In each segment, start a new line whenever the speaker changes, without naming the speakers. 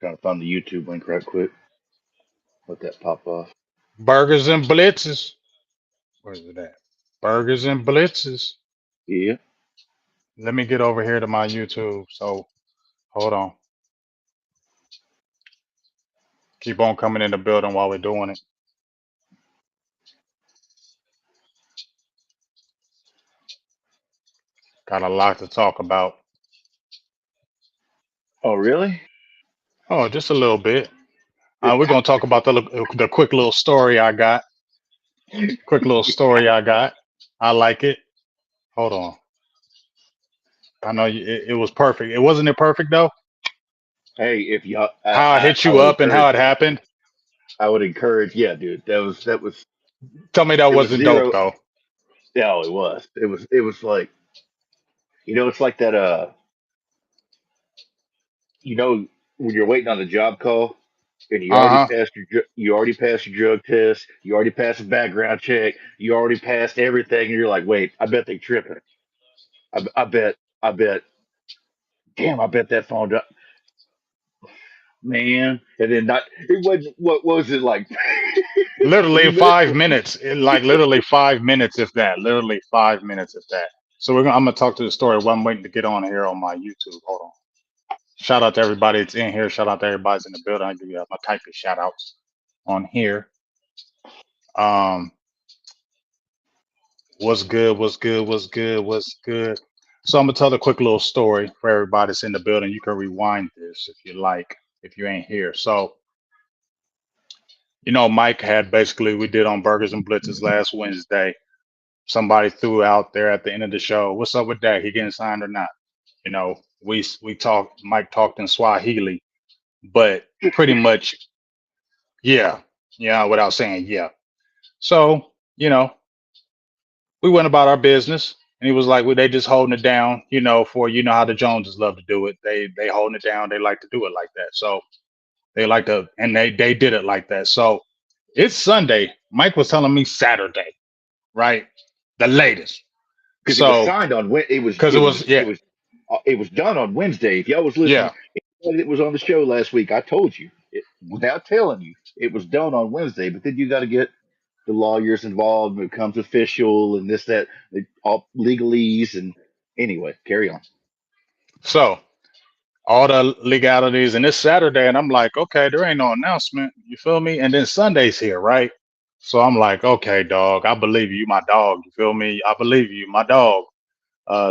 Trying to find the YouTube link right quick. Let that pop off.
Burgers and Blitzes. Where's it at? Burgers and Blitzes.
Yeah.
Let me get over here to my YouTube. So hold on. Keep on coming in the building while we're doing it. Got a lot to talk about.
Oh, really?
Oh, just a little bit.
It,
We're gonna talk about the quick little story I got. Quick little story I got. I like it. Hold on. I know it was perfect. It wasn't it perfect though.
hey, if y'all,
How I hit
I
you
would
up and how
encourage.
it happened.
I would encourage. Yeah, dude. That was.
Tell me that
It was
wasn't dope
zero.
though.
No, it was. It was like it's like that. You know, when you're waiting on a job call and
Uh huh.
you already passed your drug test, you already passed a background check, you already passed everything, and you're like, wait, I bet they tripping. I bet. Damn, I bet that phone. Man, and then not. It wasn't. What was it like?
Literally
3 minutes.5
minutes. Like literally 5 minutes, if that. Literally 5 minutes, if that. So I'm gonna talk to the story. While I'm waiting to get on here on my YouTube. Hold on. Shout out to everybody that's in here. Shout out to everybody that's in the building. I give you my type of shout outs on here. Um, what's good? What's good? What's good? What's good? So I'm gonna tell a quick little story for everybody that's in the building. You can rewind this if you like, if you ain't here. So Mike had basically we did on Burgers and Blitzes last Wednesday. Somebody threw out there at the end of the show, "What's up with that? He getting signed or not?" We talked. Mike talked in Swahili, but pretty much, yeah, yeah, without saying yeah. So we went about our business, and he was like, "Well, they just holding it down, for how the Joneses love to do it. They holding it down. They like to do it like that. So they like to, and they did it like that. So it's Sunday. Mike was telling me Saturday, right? The latest.
Because it was
So
signed on. It was.
because
It
it was,
was. It
yeah,
was. It was done on Wednesday. If y'all was listening,
yeah.
it was on the show last week. I told you without telling you, it was done on Wednesday. But then you got to get the lawyers involved. It becomes official and this that all legalese and anyway. Carry on.
So all the legalities, and it's Saturday, and I'm like, okay, there ain't no announcement. You feel me? And then Sunday's here, right? So I'm like, okay, dog, I believe you, my dog. You feel me? I believe you, my dog.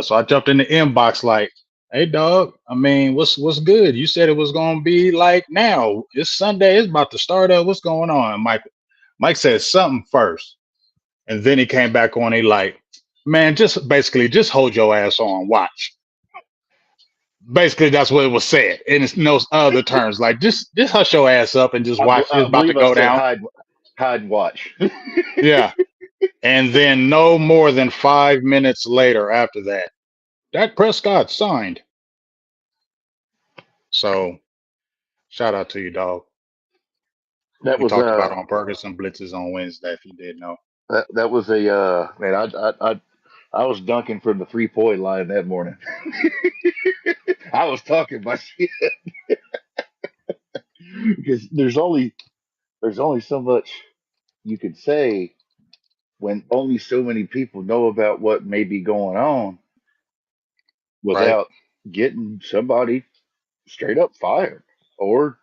So I jumped in the inbox like, hey, dog. I mean, what's good? You said it was gonna be like now. It's Sunday. It's about to start up. What's going on? And Mike said something first, and then he came back on. He like, man, just hold your ass on. Watch. Basically, that's what it was said. And it's no other terms. Like, just hush your ass up and just watch. It's
I
about to
believe I
go
said
down.
hide and watch.
Yeah. And then no more than 5 minutes later after that, Dak Prescott signed. So shout out to you, dog.
That
We
was
talked about it on Burgers and Blitzes on Wednesday, if you didn't know.
that was a man. I was dunking from the 3 point line that morning. I was talking my shit because there's only so much you could say when only so many people know about what may be going on
Right?
without getting somebody straight up fired or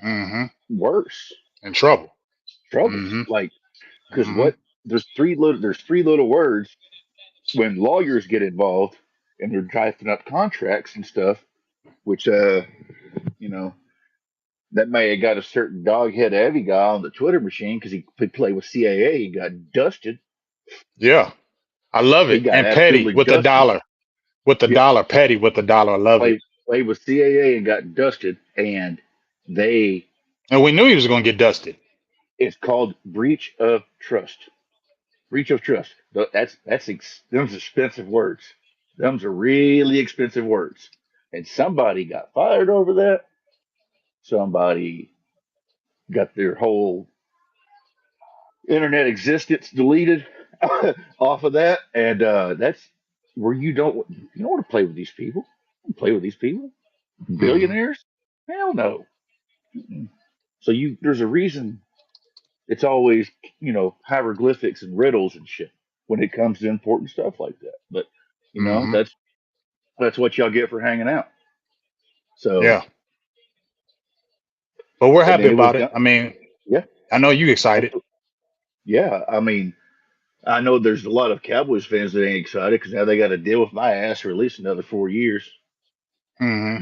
Mm-hmm.
worse
In trouble.
troubles.
Mm-hmm.
Like because
Mm-hmm.
what there's three little words when lawyers get involved and they're drafting up contracts and stuff, which you know that may have got a certain doghead heavy guy on the Twitter machine because he could play with CAA. He got dusted.
Yeah. I love
He
it.
got
And Petty
absolutely
with the
dusted.
dollar. With the
Yeah,
dollar. Petty with the dollar. I love it.
played with CAA and got dusted, and they
And we knew he was gonna get dusted.
it's called breach of trust. Breach of trust. Them's expensive words. Them's are really expensive words. And somebody got fired over that. Somebody got their whole internet existence deleted off of that, and that's where you don't want to play with these people. You don't play with these people.
Mm-hmm.
Billionaires? Hell no. Mm-mm. So there's a reason it's always hieroglyphics and riddles and shit when it comes to important stuff like that. But
Hmm.
that's what y'all get for hanging out. So
Yeah, but we're
and
happy
then it was
about it.
done.
I mean,
Yeah,
I know you excited.
absolutely. Yeah. I mean, I know there's a lot of Cowboys fans that ain't excited because now they got to deal with my ass for at least another 4 years.
Hmm.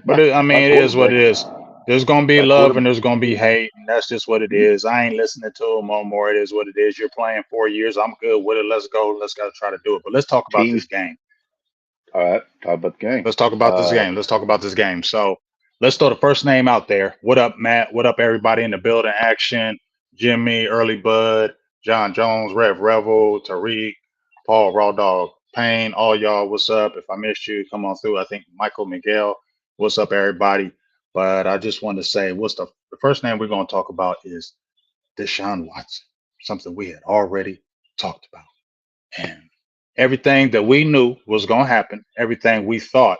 But
my
I
my
mean, it is what
quarterback,
it is. There's gonna be
my
love
quarter
and there's gonna be hate, and that's just what it is. I ain't listening to them no more. It is what it is. You're playing 4 years. I'm good with it. Let's go. Let's go try to do it. But let's talk about this
teams.
game.
All right, talk about the game.
Let's talk about this
Uh,
game. Let's talk about this game. So let's throw the first name out there. What up, Matt? What up, everybody in the building? Action, Jimmy, Early Bud, John Jones, Rev Revel, Tariq, Paul, Raw Dog, Payne, all y'all. What's up? If I missed you, come on through. I think Michael Miguel. What's up, everybody? But I just want to say, what's the first name we're going to talk about is Deshaun Watson, something we had already talked about, and everything that we knew was going to happen, everything we thought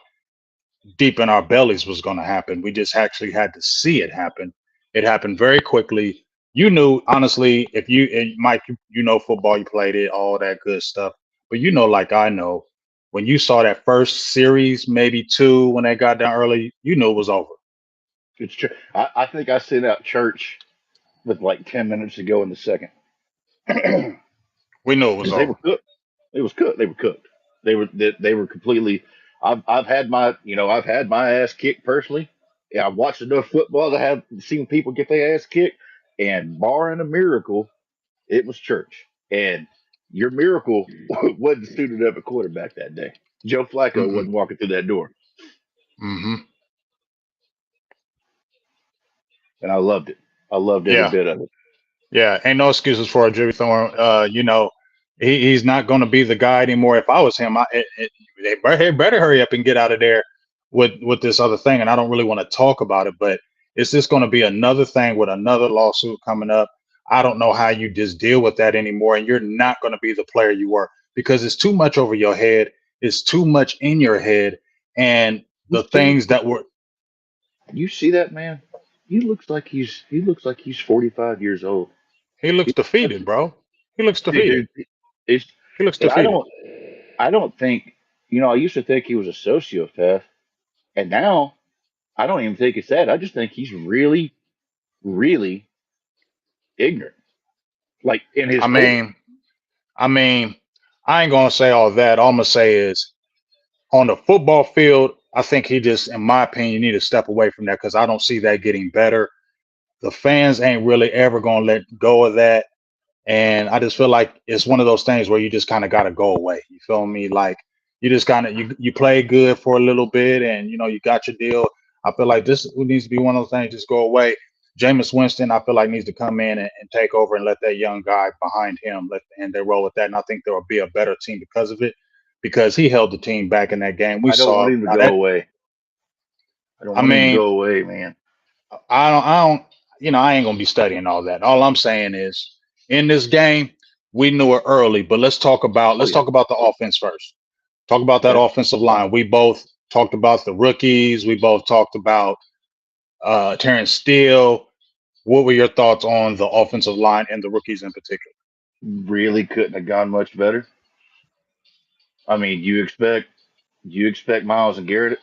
deep in our bellies was going to happen. We just actually had to see it happen. It happened very quickly. You knew, honestly, if you, and Mike, you know football, you played it, all that good stuff. But you know, like I know, when you saw that first series, maybe two, when they got down early, you knew it was over.
it's true. I think I sent out church with like 10 minutes to go in the second because
We knew it was
they were
over.
cooked. It was cooked. They were cooked. They were completely. I've had I've had my ass kicked personally. Yeah, I've watched enough football to have seen people get their ass kicked, and barring a miracle, it was church. And your miracle wasn't suited up at quarterback that day. Joe Flacco
Mm-mm.
wasn't walking through that door,
Hmm.
and I loved it. I loved every
Yeah.
bit of it.
Yeah, ain't no excuses for a Jimmy Thorne. He's not going to be the guy anymore. If I was him, they better hurry up and get out of there with this other thing. And I don't really want to talk about it, but it's just going to be another thing with another lawsuit coming up. I don't know how you just deal with that anymore, and you're not going to be the player you were because it's too much over your head. It's too much in your head, and
You
the
see,
things that were.
you see that man? He looks like he's 45 years old.
He looks
He
defeated, bro. He looks defeated.
dude, it's
He looks
and
defeated.
I don't think I used to think he was a sociopath, and now I don't even think it's that. I just think he's really, really ignorant, like in his
I
core.
mean, I mean, I ain't gonna say all that. All I'm gonna say is on the football field, I think he just, in my opinion, need to step away from that because I don't see that getting better. The fans ain't really ever gonna let go of that. And I just feel like it's one of those things where you just kind of got to go away. You feel me? Like you just kind of you play good for a little bit, and you got your deal. I feel like this needs to be one of those things. Just go away. Jameis Winston, I feel like needs to come in and take over and let that young guy behind him and they roll with that. And I think there will be a better team because of it, because he held the team back in that game. We
I don't want
saw
him to
now
go
that.
away. I don't
I
want him to
mean,
go away, man.
I don't, I ain't gonna be studying all that. All I'm saying is, in this game, we knew it early, but
Oh
let's
yeah,
talk about the offense first. Talk about that
okay.
offensive line. We both talked about the rookies. We both talked about Terrence Steele. What were your thoughts on the offensive line and the rookies in particular?
Really couldn't have gone much better. I mean, you expect Miles Garrett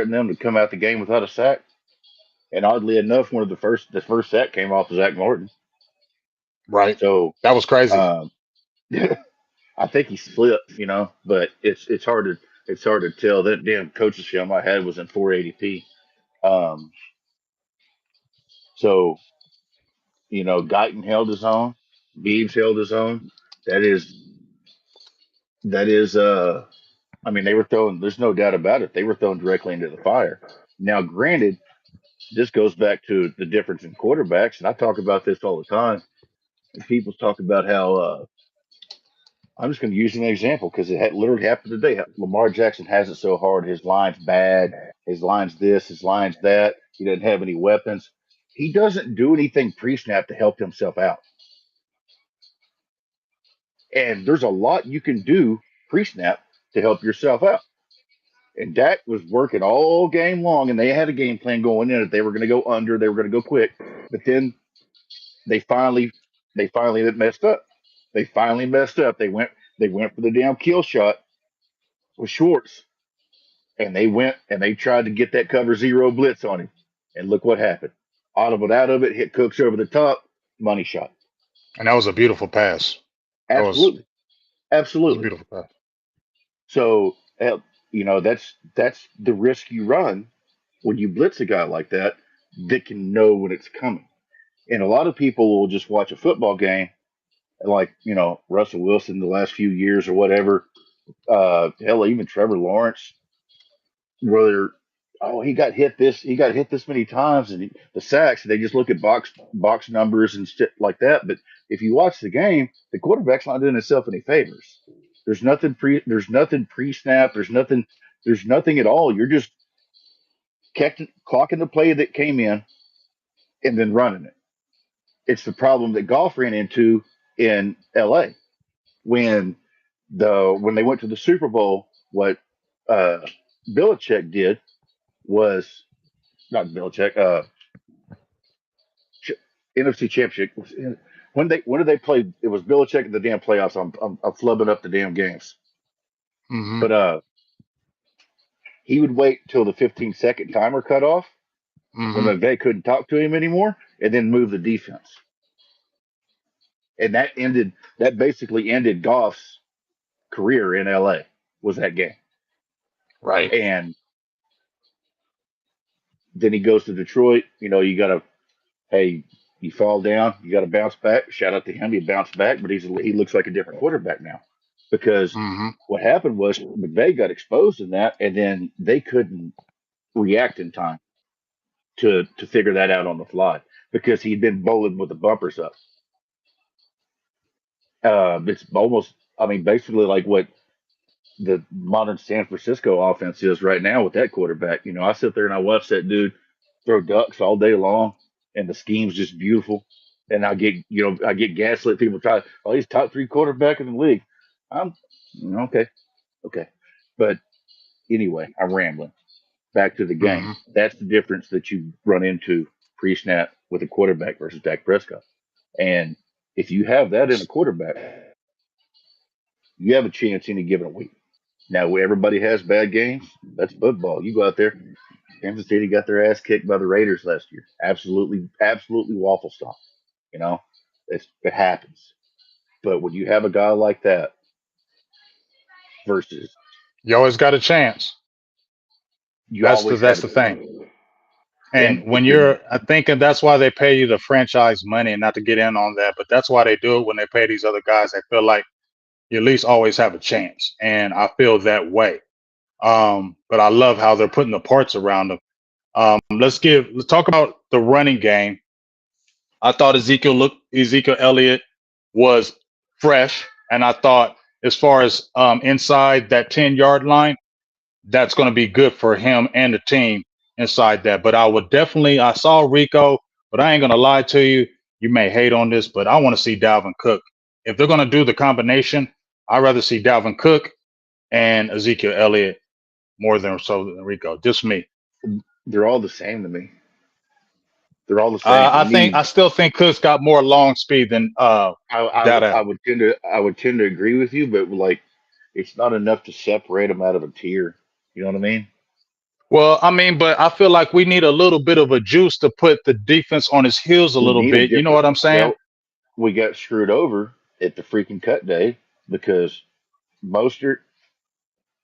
and them to come out the game without a sack, and oddly enough, the first sack came off of Zach Martin.
Right.
So
That was crazy.
um, I think he slipped, but it's hard to tell. That damn coach's film I had was in 480p. Um, so Guyton held his own, Beeves held his own. That is that is I mean they were throwing. There's no doubt about it. They were thrown directly into the fire. Now, granted, this goes back to the difference in quarterbacks, and I talk about this all the time. And people talk about how I'm just going to use an example because literally happened today. Lamar Jackson has it so hard. His line's bad. His line's this. His line's that. He doesn't have any weapons. He doesn't do anything pre-snap to help himself out. And there's a lot you can do pre-snap to help yourself out. And Dak was working all game long, and they had a game plan going in that they were going to go under, they were going to go quick. But then they finally, they finally messed up. They finally messed up. They went for the damn kill shot with Schwartz, and they went and they tried to get that cover zero blitz on him. And look what happened. Audible out of it, hit Cooks over the top, money shot.
And that was a beautiful pass. That
Absolutely,
was a
absolutely.
beautiful pass.
So, that's the risk you run when you blitz a guy like that that can know when it's coming. And a lot of people will just watch a football game, like Russell Wilson the last few years or whatever. Hell, even Trevor Lawrence, whether he got hit this many times, and the sacks. They just look at box numbers and shit like that. But if you watch the game, the quarterback's not doing himself any favors. There's nothing pre snap. There's nothing at all. You're just clocking the play that came in and then running it. It's the problem that Golf ran into in L.A. when when they went to the Super Bowl. What uh, Belichick did was not Belichick. Ch- NFC Championship. When did they play? It was Belichick in the damn playoffs. I'm flubbing up the damn games.
Hmm.
But he would wait till the 15-second timer cut off when
Hmm.
they couldn't talk to him anymore, and then move the defense. And that basically ended Goff's career in LA was that game.
Right.
And then he goes to Detroit. You gotta hey, you fall down, you gotta bounce back. Shout out to him, he bounced back, but he looks like a different quarterback now. Because
Hmm.
what happened was McVay got exposed in that, and then they couldn't react in time to figure that out on the fly because he'd been bowling with the bumpers up. It's almost, I mean, basically like what the modern San Francisco offense is right now with that quarterback. I sit there and I watch that dude throw ducks all day long, and the scheme's just beautiful. And I get gaslit. People try, oh, he's top three quarterback in the league. I'm okay, okay, but anyway, I'm rambling. Back to the game.
Hmm.
That's the difference that you run into pre-snap with a quarterback versus Dak Prescott. And if you have that in a quarterback, you have a chance any given week. Now, everybody has bad games. That's football. You go out there. Kansas City got their ass kicked by the Raiders last year. Absolutely, absolutely waffle stop. You know, it happens. But when you have a guy like that versus
You always got a chance.
you always have
That's
it,
the thing. And
and
when
if you're
you're, I think that's why they pay you the franchise money, and not to get in on that, but that's why they do it when they pay these other guys. They feel like you at least always have a chance, and I feel that way. But I love how they're putting the parts around them. Let's talk about the running game. I thought Ezekiel Elliott was fresh, and I thought as far as inside that 10-yard line, that's going to be good for him and the team inside that. But I saw Rico, but I ain't going to lie to you. You may hate on this, but I want to see Dalvin Cook. If they're going to do the combination, I'd rather see Dalvin Cook and Ezekiel Elliott more than so than Rico. Just me.
they're all the same to me. They're all the same. You
I
need
still think Cook's got more long speed than
I
Data.
would tend to agree with you, but like it's not enough to separate them out of a tier. You know what I mean?
Well, I mean, but I feel like we need a little bit of a juice to put the defense on his heels a
We
little
need a
bit. You know
different.
what I'm saying?
Well, we got screwed over at the freaking cut day because Mostert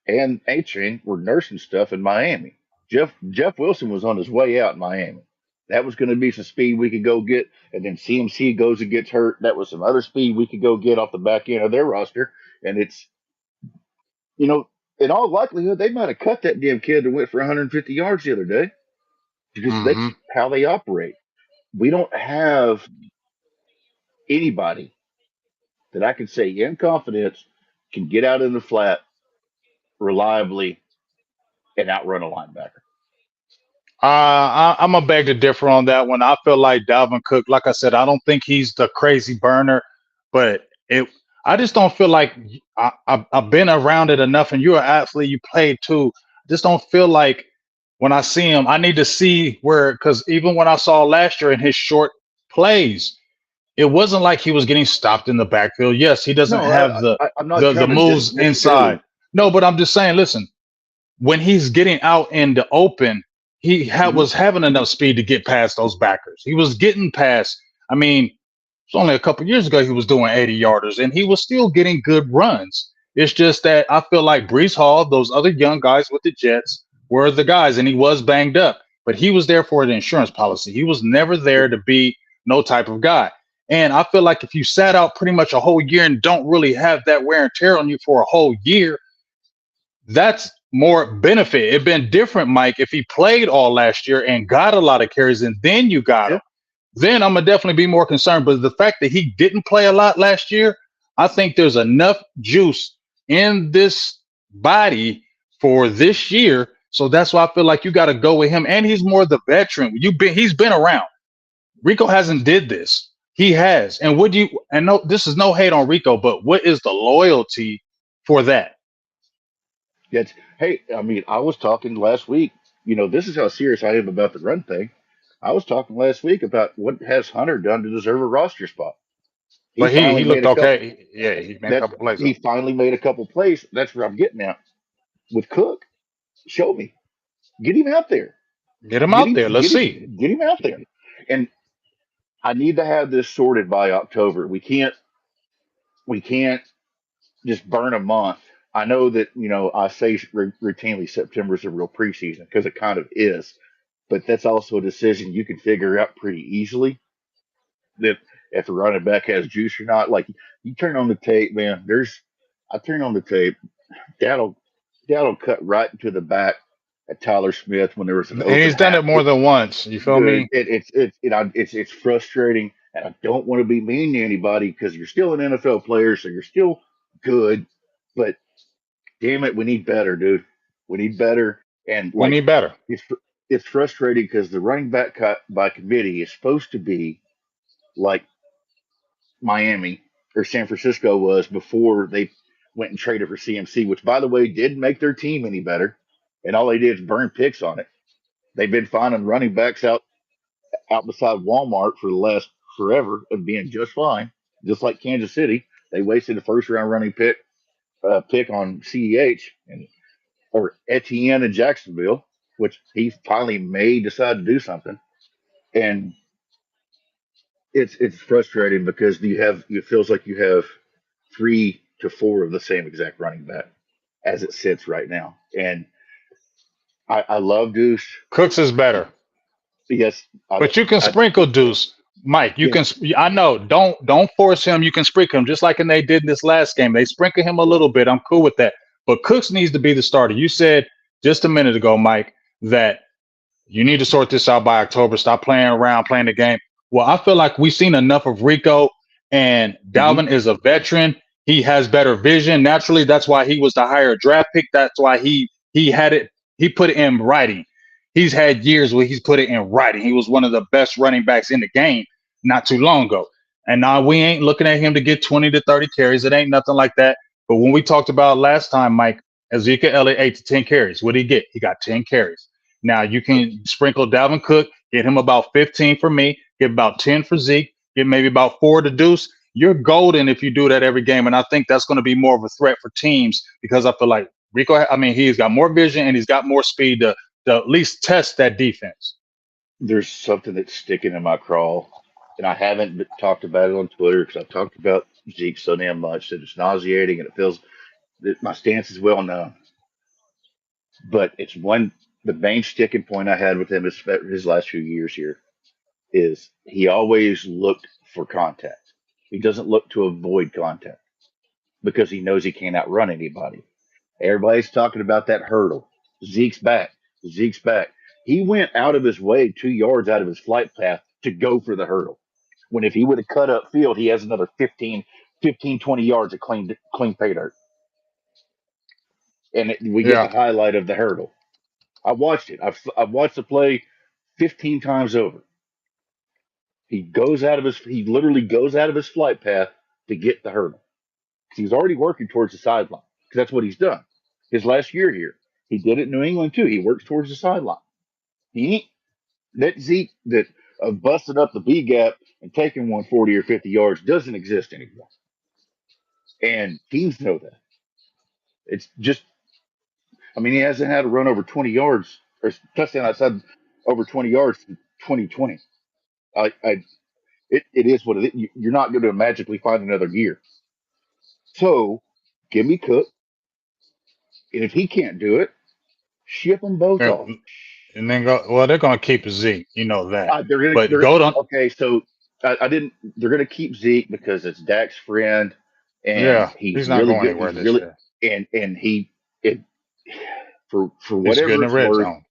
and A-Chain were nursing stuff in Miami. Jeff Wilson was on his way out in Miami. That was going to be some speed we could go get, and then CMC goes and gets hurt. That was some other speed we could go get off the back end of their roster, and it's you know in all likelihood they might have cut that damn kid that went for 150 yards the other day because that's
Hmm.
how they operate. We don't have anybody that I can say in confidence can get out in the flat reliably and outrun a linebacker.
I'm a beg to differ on that one. I feel like Dalvin Cook, like I said, I don't think he's the crazy burner, but I just don't feel like I've been around it enough. And you're an athlete, you played too. just don't feel like when I see him, I need to see where because even when I saw last year in his short plays, it wasn't like he was getting stopped in the backfield. Yes, he doesn't
No,
have
I'm not
the
trying to
moves inside.
necessarily.
No, but I'm just saying, listen, when he's getting out in the open,
Mhm.
was having enough speed to get past those backers. He was getting past. I mean, it's only a couple years ago he was doing 80 yarders, and he was still getting good runs. It's just that I feel like Brees Hall, those other young guys with the Jets, were the guys, and he was banged up, but he was there for the insurance policy. He was never there to be no type of guy. And I feel like if you sat out pretty much a whole year and don't really have that wear and tear on you for a whole year, that's more benefit. It'd been different, Mike, if he played all last year and got a lot of carries and then you got
Yeah,
him. Then I'm gonna definitely be more concerned. But the fact that he didn't play a lot last year, I think there's enough juice in this body for this year. So that's why I feel like you got to go with him. And he's more the veteran. He's been around. Rico hasn't did this. He has. And would you and no, this is no hate on Rico, but what is the loyalty for that?
that's hey. I mean, I was talking last week. This is how serious I am about the run thing. I was talking last week about what has Hunter done to deserve a roster spot. He
But he
finally made
looked
a couple.
okay. Yeah, he made a
That
couple plays
he
though.
finally made a couple plays. That's where I'm getting at with Cook. Show me, get him out there,
Get him out there. Let's
get
see.
him, get him out there. And I need to have this sorted by October. We can't just burn a month. I know that I say routinely September is a real preseason because it kind of is, but that's also a decision you can figure out pretty easily that if the running back has juice or not. Like you turn on the tape, man. I turn on the tape. That'll that'll cut right into the back at Tyler Smith when there was an
And
open
he's done it
half.
more than once. You feel
Dude,
me?
it's frustrating, and I don't want to be mean to anybody because you're still an NFL player, so you're still good. But damn it, we need better, dude. We need better, and
We
like
need better.
it's it's frustrating because the running back cut by committee is supposed to be like Miami or San Francisco was before they went and traded for CMC, which by the way didn't make their team any better, and all they did is burn picks on it. They've been finding running backs out beside Walmart for the last forever and being just fine. Just like Kansas City, they wasted a first round running pick on CEH and or Etienne in Jacksonville, which he finally may decide to do something. And it's frustrating because it feels like you have 3 to 4 of the same exact running back as it sits right now. And I love Deuce.
Cooks is better.
Yes,
But you can
I
sprinkle Deuce, Mike. You
yeah
can. I know. Don't force him. You can sprinkle him, just like they did in this last game. They sprinkle him a
yeah.
little bit. I'm cool with that. But Cooks needs to be the starter. You said just a minute ago, Mike, that you need to sort this out by October. Stop playing around, playing the game. Well, I feel like we've seen enough of Rico, and
hmm
Dalvin is a veteran. He has better vision. Naturally, that's why he was the higher draft pick. That's why he had it. He put it in writing. He's had years where he's put it in writing. He was one of the best running backs in the game not too long ago. And now we ain't looking at him to get 20 to 30 carries. It ain't nothing like that. But when we talked about last time, Mike, Ezekiel Elliott 8 to 10 carries. What did he get? He got 10 carries. Now you can sprinkle Dalvin Cook, get him about 15 for me, get about 10 for Zeke, get maybe about 4 to Deuce. You're golden if you do that every game. And I think that's going to be more of a threat for teams because I feel like Rico, I mean, he's got more vision and he's got more speed to at least test that defense.
There's something that's sticking in my craw, and I haven't talked about it on Twitter because I've talked about Zeke so damn much that it's nauseating and it feels that my stance is well known. But it's the main sticking point I had with him is his last few years here is he always looked for contact. He doesn't look to avoid contact because he knows he can't outrun anybody. Everybody's talking about that hurdle. Zeke's back. Zeke's back. He went out of his way 2 yards out of his flight path to go for the hurdle. When if he would have cut up field, he has another 20 yards of clean pay dirt. And we get the
Yeah.
highlight of the hurdle. I watched it. I've watched the play 15 times over. He literally goes out of his flight path to get the hurdle. He's already working towards the sideline because that's what he's done his last year here. He did it in New England too. He works towards the sideline. He ain't that Zeke that of busting up the B gap and taking 140 or 50 yards doesn't exist anymore. And teams know that. It's just, I mean, he hasn't had a run over 20 yards or touchdown outside over 20 yards in 2020. It is what it is. You're not going to magically find another gear. So give me Cook, and if he can't do it, ship them both
Yeah,
off.
and then go. Well, they're gonna keep Zeke, you know that. But
They're
go to
okay. So I didn't. They're gonna keep Zeke because it's Dak's friend, and
yeah, he's not going anywhere this year.
and he it for
He's good in
whatever
the
it's
red
worth.
zone.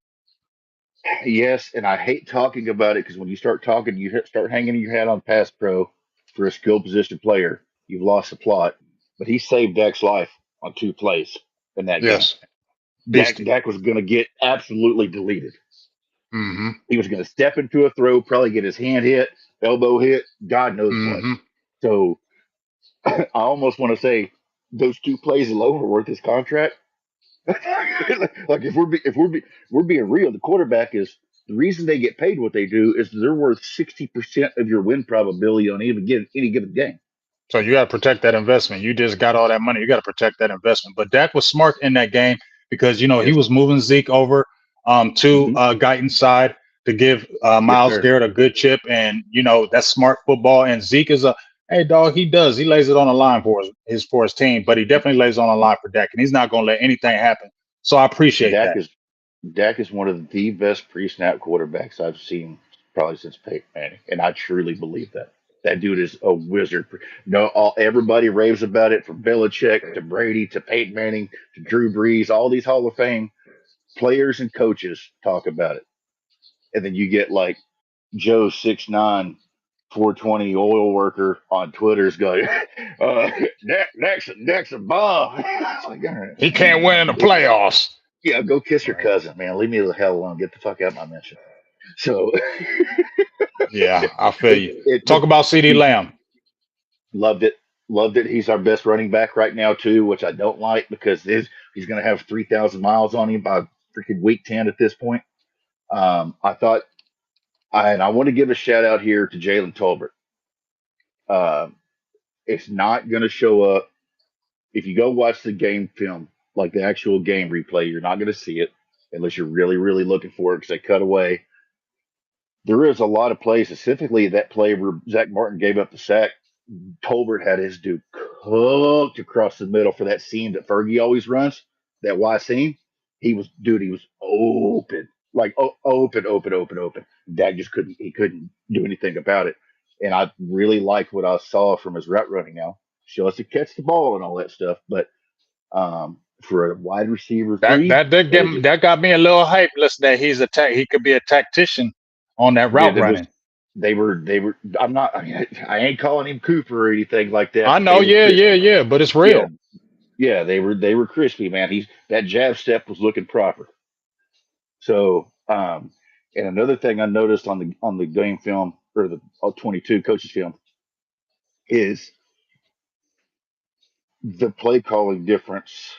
Yes, and I hate talking about it because when you start talking, start hanging your hat on pass pro for a skill position player. You've lost the plot. But he saved Dak's life on 2 plays in that game.
Yes, beastie.
Dak was going to get absolutely deleted.
Mm-hmm.
He was going to step into a throw, probably get his hand hit, elbow hit, God knows what.
Mm-hmm.
So I almost want to say those 2 plays alone were worth his contract. Like we're being real, the quarterback is the reason they get paid what they do is they're worth 60% of your win probability on any given game.
So you got to protect that investment. You just got all that money. You got to protect that investment. But Dak was smart in that game because he
Yes,
was moving Zeke over to
hmm
Guyton's side to give
yes,
Miles
sir.
Garrett a good chip, and that's smart football. And Zeke is a hey dog. He lays it on the line for his team, but he definitely lays it on the line for Dak, and he's not going to let anything happen. So I appreciate
Dak
that.
is Dak is one of the best pre-snap quarterbacks I've seen probably since Peyton Manning, and I truly believe that. That dude is a wizard. No, everybody raves about it, from Belichick to Brady to Peyton Manning to Drew Brees. All these Hall of Fame players and coaches talk about it, and then you get like Joe 6'9", 420 oil worker on Twitter's going, Dak's a bomb. It's like, all right,
He can't win in the playoffs.
yeah, go kiss your
Right.
cousin, man. Leave me the hell alone. Get the fuck out of my mention. So,
Yeah, I feel you.
but
Talk about CD
he
Lamb.
loved it. Loved it. He's our best running back right now too, which I don't like because he's going to have 3,000 miles on him by freaking week 10 at this point. I thought, and I want to give a shout out here to Jalen Tolbert. Uh, it's not going to show up if you go watch the game film, like the actual game replay. You're not going to see it unless you're really, really looking for it because they cut away. There is a lot of plays, specifically that play where Zach Martin gave up the sack. Tolbert had his dude cooked across the middle for that seam that Fergie always runs, that Y seam. He was open, like open, open, open, open. Dak just couldn't do anything about it. And I really like what I saw from his route running now. Show us to catch the ball and all that stuff. But for a wide receiver
That
three,
that did
that
get
is just,
that got me a little hype. Listen, that he could be a tactician on that
yeah,
route
that was,
running.
they were, I'm not, I mean, I ain't calling him Cooper or anything like that,
I
but
know,
they were
yeah, yeah,
crispy.
yeah, but it's
Yeah,
real.
yeah, they were crispy, man. That jab step was looking proper. So, and another thing I noticed on the game film or the 22 coaches film is the play calling difference.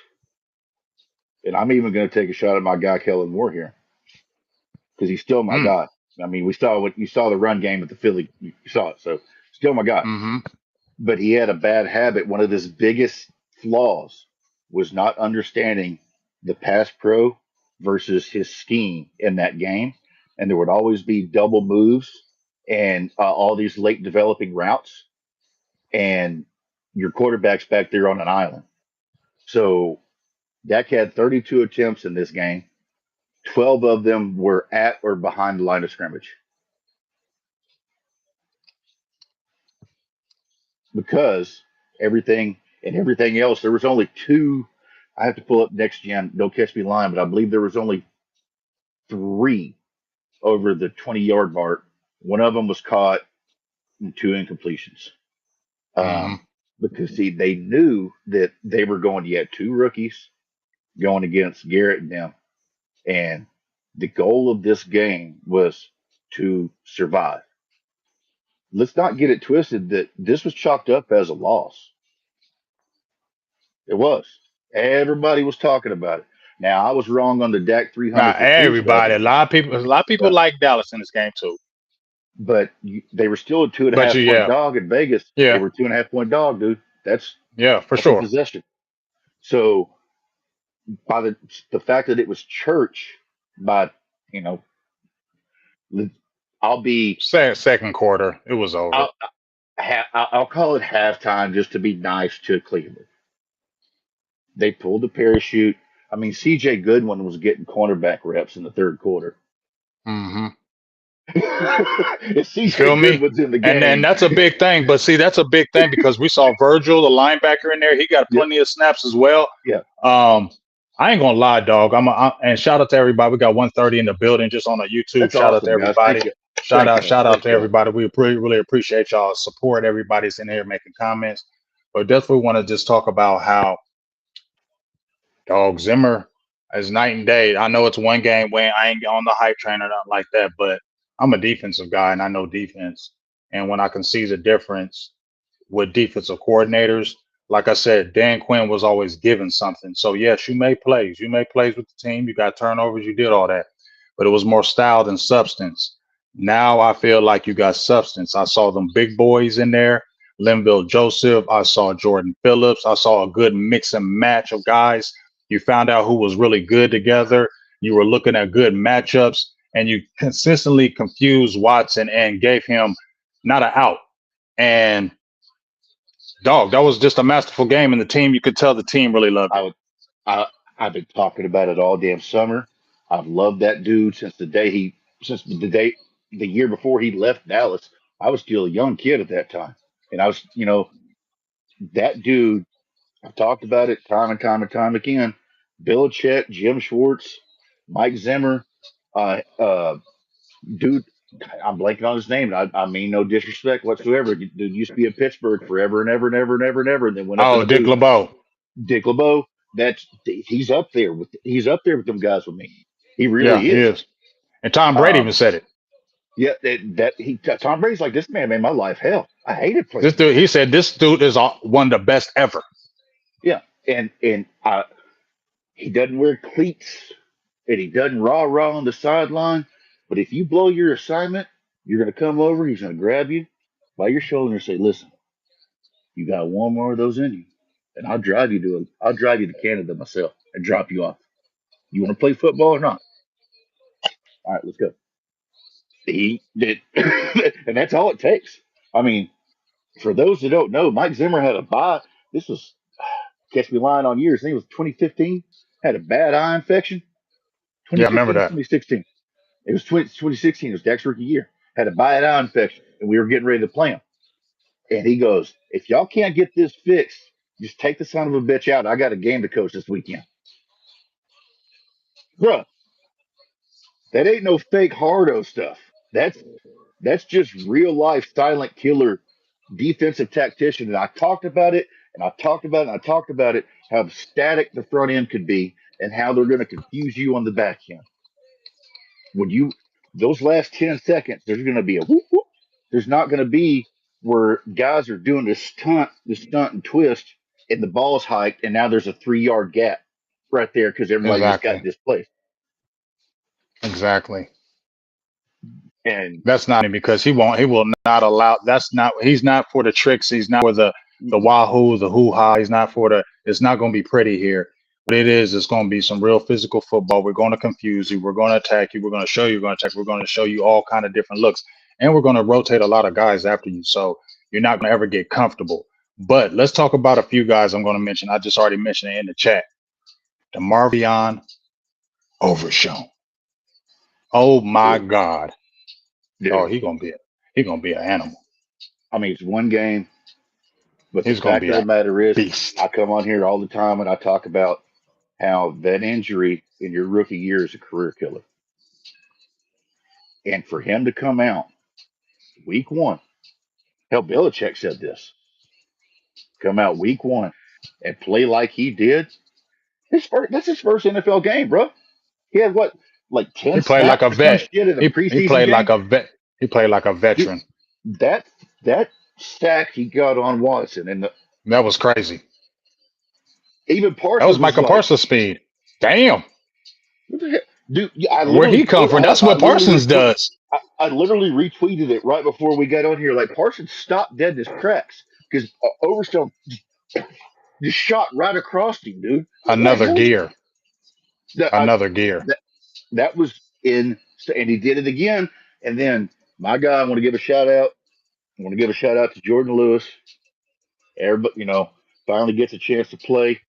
And I'm even going to take a shot at my guy Kellen Moore here because he's still my
Mm,
guy. I mean, we saw what you saw the run game at the Philly, you saw it, so still my guy.
mm-hmm.
But he had a bad habit. One of his biggest flaws was not understanding the pass pro versus his scheme in that game. And there would always be double moves and all these late developing routes. And your quarterback's back there on an island. So Dak had 32 attempts in this game. 12 of them were at or behind the line of scrimmage because everything else, there was only two. I have to pull up next gen. Don't catch me lying, but I believe there was only three over the 20-yard mark. One of them was caught and two incompletions.
Mm-hmm.
Um, because see, they knew that they were going. You had two rookies going against Garrett and them, and the goal of this game was to survive. Let's not get it twisted that this was chalked up as a loss. It was. Everybody was talking about it. Now I was wrong on the Dak
Not
300 for two stuff,
everybody. A lot of people
uh,
like Dallas in this game too.
but they were still a two and a
But
half point
yeah,
dog in Vegas. They
yeah,
were 2.5 point dog, dude. That's
yeah, for
that's a
sure.
possession. So by the fact that it was church, by you know, I'll be
Second quarter, it was over.
I'll I'll call it halftime just to be nice to Cleveland. They pulled the parachute. I mean, C.J. Goodwin was getting cornerback reps in the third quarter.
Hmm.
If
You
C.J.
feel me?
Goodwin's in the
And
game,
that's a big thing. But see, that's a big thing because we saw Virgil, the linebacker, in there. He got
yep,
plenty of snaps as well.
yeah,
Um, I ain't gonna lie, dog. And shout out to everybody. We got 130 in the building just on a YouTube.
that's
Shout out to
awesome, guys.
everybody.
Thank y'all,
Shout out
thank
to
y'all.
everybody. We really appreciate y'all support. Everybody's in here making comments. But definitely want to just talk about how dog Zimmer is night and day. I know it's one game win. I ain't on the hype train or nothing like that, but I'm a defensive guy and I know defense. And when I can see the difference with defensive coordinators, like I said, Dan Quinn was always given something. So yes, you made plays. You made plays with the team. You got turnovers. You did all that, but it was more style than substance. Now I feel like you got substance. I saw them big boys in there. Linville Joseph. I saw Jordan Phillips. I saw a good mix and match of guys. You found out who was really good together. You were looking at good matchups, and you consistently confused Watson and gave him not an out. And dog, that was just a masterful game, and the team, you could tell the team really loved
I
it.
would, I, I've been talking about it all damn summer. I've loved that dude since the year before he left Dallas. I was still a young kid at that time, and I was, that dude. I've talked about it time and time and time again. Belichick, Jim Schwartz, Mike Zimmer, uh, dude, I'm blanking on his name. I mean no disrespect whatsoever. Dude used to be in Pittsburgh forever and ever and ever and ever and ever, and then went up in
Oh,
the
Dick
booth.
LeBeau.
Dick LeBeau, he's up there with them guys with me. He
Yeah,
really
he
is.
is. And Tom Brady even
Um,
said it.
yeah, Tom Brady's like, this man made my life hell. I hated playing
This
against
dude,
him.
he said, this dude is one of the best ever.
Yeah, and he doesn't wear cleats and he doesn't rah on the sideline. But if you blow your assignment, you're gonna come over. He's gonna grab you by your shoulder and say, "Listen, you got one more of those in you, and I'll drive you to Canada myself and drop you off. You want to play football or not? All right, let's go." He did, and that's all it takes. I mean, for those that don't know, Mike Zimmer had a bye. This was catch me lying on years. I think it was 2015. Had a bad eye infection.
Yeah, I remember
2015,
that.
2016. It was 2016. It was Dak's rookie year. Had a bad eye infection, and we were getting ready to play him. And he goes, "If y'all can't get this fixed, just take the son of a bitch out. I got a game to coach this weekend." Bruh, that ain't no fake hardo stuff. That's just real life silent killer defensive tactician. And I talked about it, and I talked about it, and I talked about it, how static the front end could be, and how they're going to confuse you on the back end. When you those last 10 seconds, there's going to be a whoop whoop. There's not going to be where guys are doing this stunt and twist, and the ball's hiked, and now there's a 3 yard gap right there because everybody just got
Exactly.
displaced.
Exactly.
And
That's not because he will not allow. That's not. He's not for the tricks. He's not for the wahoo, the hoo ha. He's not for the. It's not going to be pretty here. What it is, it's going to be some real physical football. We're going to confuse you. We're going to attack you. We're going to show you. We're going to attack. We're going to show you all kind of different looks, and we're going to rotate a lot of guys after you. So you're not going to ever get comfortable. But let's talk about a few guys I'm going to mention. I just already mentioned it in the chat. DeMarvion Overshown. Oh my God. Oh,
dude,
he gonna be an animal.
I mean, it's one game, but the
He's gonna
fact
be
of the
a
matter is,
beast.
I come on here all the time and I talk about how that injury in your rookie year is a career killer. And for him to come out week one, hell, Belichick said this, come out week one and play like he did. That's his first NFL game, bro. He had what, like
He
10
played like
snaps
a
or some
vet.
shit in a
He
preseason
played like
game.
a vet. He played like a
Dude,
veteran.
that that sack he got on Watson, and
That was crazy.
even
That was
Parsons was
Michael
like,
Parsons speed. Damn.
What the heck? Dude, yeah, I
Where he
literally
come from? That's
I
what
literally
Parsons
retweet
does.
I literally retweeted it right before we got on here. Like Parsons stopped dead in his tracks because Overstone just shot right across him, dude. What the
Another
hell?
gear.
That I
Another gear.
that that was in, and he did it again. And then my guy, I want to give a shout out. I want to give a shout out to Jordan Lewis. Everybody, finally gets a chance to play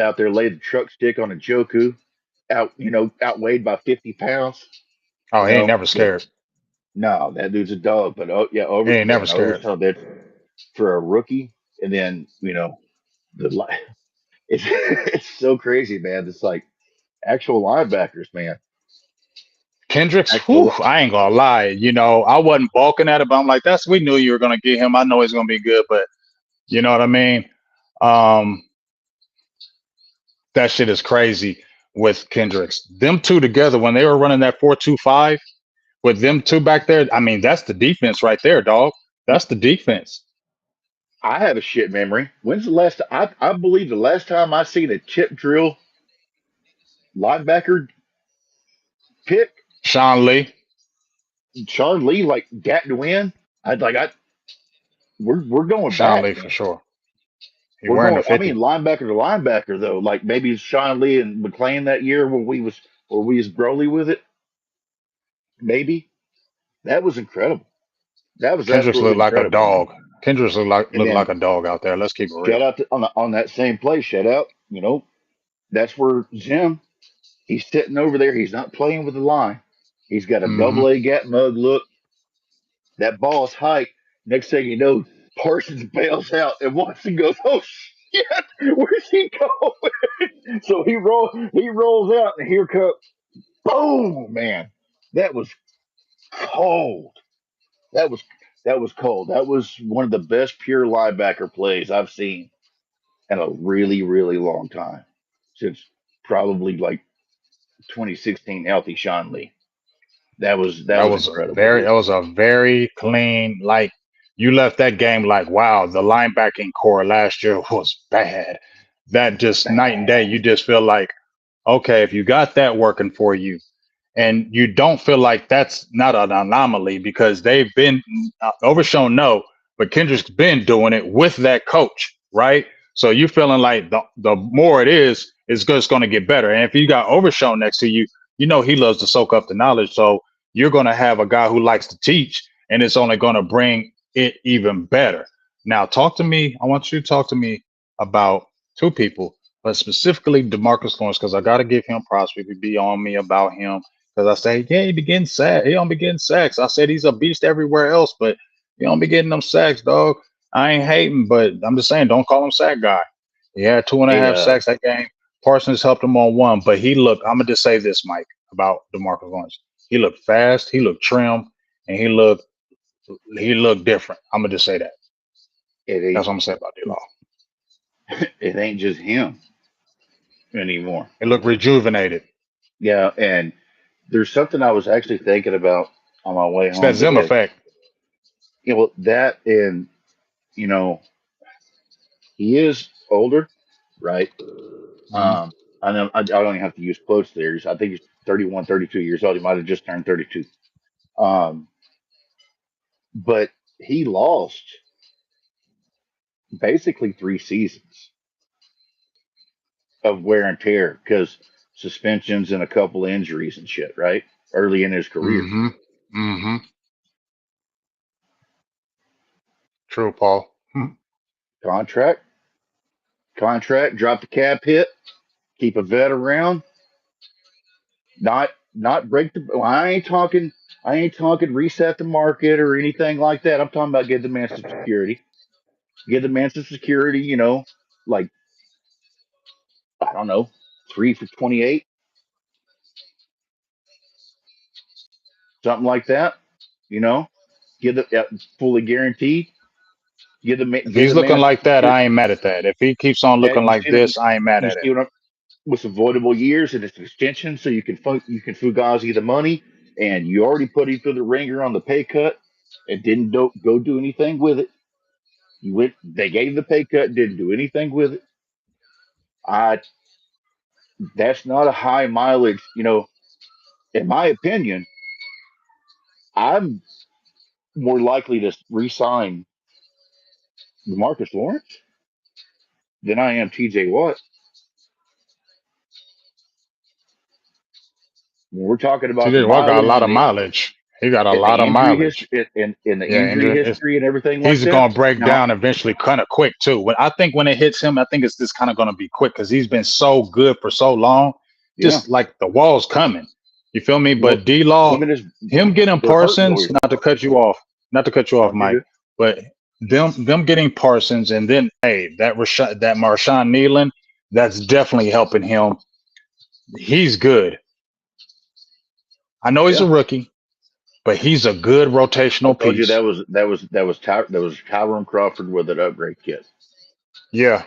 out there. Laid the truck stick on a Joku, outweighed by 50 pounds.
Oh, he ain't never
But
scared.
no, that dude's a dog. But oh yeah,
He ain't never scared.
Overstone that for a rookie. And then the it's it's so crazy, man. It's like actual linebackers, man.
Kendricks, whew,
Actual.
I ain't gonna lie. I wasn't balking at it, but I'm like, we knew you were gonna get him. I know he's gonna be good, but you know what I mean? Um, that shit is crazy with Kendricks. Them two together, when they were running that 4-2-5 with them two back there, I mean, that's the defense right there, dog. That's the defense.
I have a shit memory. When's the last? I believe the last time I seen a chip drill linebacker pick
Sean Lee,
Sean Lee like gat to win. I we're going
Sean
back,
Lee for
man.
sure. He
We're
wearing the
going. I mean,
50.
linebacker to linebacker though. Like maybe Sean Lee and McClain that year when we was Broly with it. Maybe that was incredible. That was
Kendricks
absolutely
looked like a
incredible, man.
dog. Kendricks
And
looked like
then
a dog out there. Let's keep it
shout
real.
out on that same play. Shout out. That's where Jim. He's sitting over there. He's not playing with the line. He's got a
Hmm.
double A gap mug look. That ball's hiked. Next thing you know, Parsons bails out and Watson goes, "Oh shit, where's he going?" So he rolls out, and here comes boom, man. That was cold. That was that was cold. That was one of the best pure linebacker plays I've seen in a really, really long time. Since probably like 2016 healthy Sean Lee. That was incredible,
That
dude.
was a very clean, like you left that game like, wow, the linebacking core last year was bad. That just night and day.
Bad.
You just feel like, okay, if you got that working for you, and you don't feel like that's not an anomaly because they've been Overshown, no, but Kendrick's been doing it with that coach, right? So you're feeling like the more it is, it's just going to get better. And if you got Overshown next to you, you know he loves to soak up the knowledge. So you're going to have a guy who likes to teach, and it's only going to bring it even better. Now, talk to me. I want you to talk to me about two people, but specifically Demarcus Lawrence, because I got to give him props. People be on me about him because I say, yeah, he be getting sacks. He don't be getting sacks. I said he's a beast everywhere else, but he don't be getting them sacks, dog. I ain't hating, but I'm just saying, don't call him sack guy. He had two and a
Hey,
half sacks that game. Parsons helped him on one, but he looked. I'm gonna just say this, Mike, about DeMarcus Lawrence. He looked fast. He looked trim, and he looked different. I'm gonna just say that.
it
That's
ain't
what I'm gonna say about D-Law.
it ain't just him anymore.
He looked rejuvenated.
Yeah, and there's something I was actually thinking about on my way
It's that
home
Zim
today.
effect.
That and you know he is older, right?
Mhm.
I know I don't even have to use quotes there. I think he's 31, 32 years old. He might have just turned 32. Um, but he lost basically 3 seasons of wear and tear because suspensions and a couple injuries and shit, right? Early in his career.
Mhm. Mhm. True, Paul. Mhm.
Contract, drop the cap hit, keep a vet around, not break the. Well, I ain't talking reset the market or anything like that. I'm talking about get the man some security. Give the man some security. Like I don't know, 3 for 28, something like that. You know, give the fully guaranteed.
If
Give
he's
the
looking
man some
like that,
security.
I ain't mad at that. If he keeps on looking
You
like
see what
this, I ain't mad
you
at it.
see what I'm with some voidable years and it's an extension, so you can fugazi the money, and you already put him through the ringer on the pay cut and didn't go do anything with it. They gave the pay cut, didn't do anything with it. I That's not a high mileage. In my opinion, I'm more likely to re-sign Marcus Lawrence than I am TJ Watt. When we're talking about the
TJ Watt got a
mileage
lot
and
of
the
mileage. He got a
and
lot
the
of
injury
mileage.
history and the
Yeah,
injury
injured.
history and everything like
He's
that.
gonna break
Now,
down eventually, kind of quick too. When I think when it hits him, I think it's just kind of gonna be quick because he's been so good for so long.
yeah,
Just like the wall's coming. You feel me?
well,
But D Law,
him and his
him getting
they're hurting
Parsons,
lawyers.
not to cut you off,
You're
Mike,
good.
but them getting Parsons and then hey, that Marshawn Nealon, that's definitely helping him. He's good. I know he's
Yeah,
a rookie, but he's a good
I
rotational
told you
piece.
that was Tyrone Crawford with an upgrade kit.
Yeah,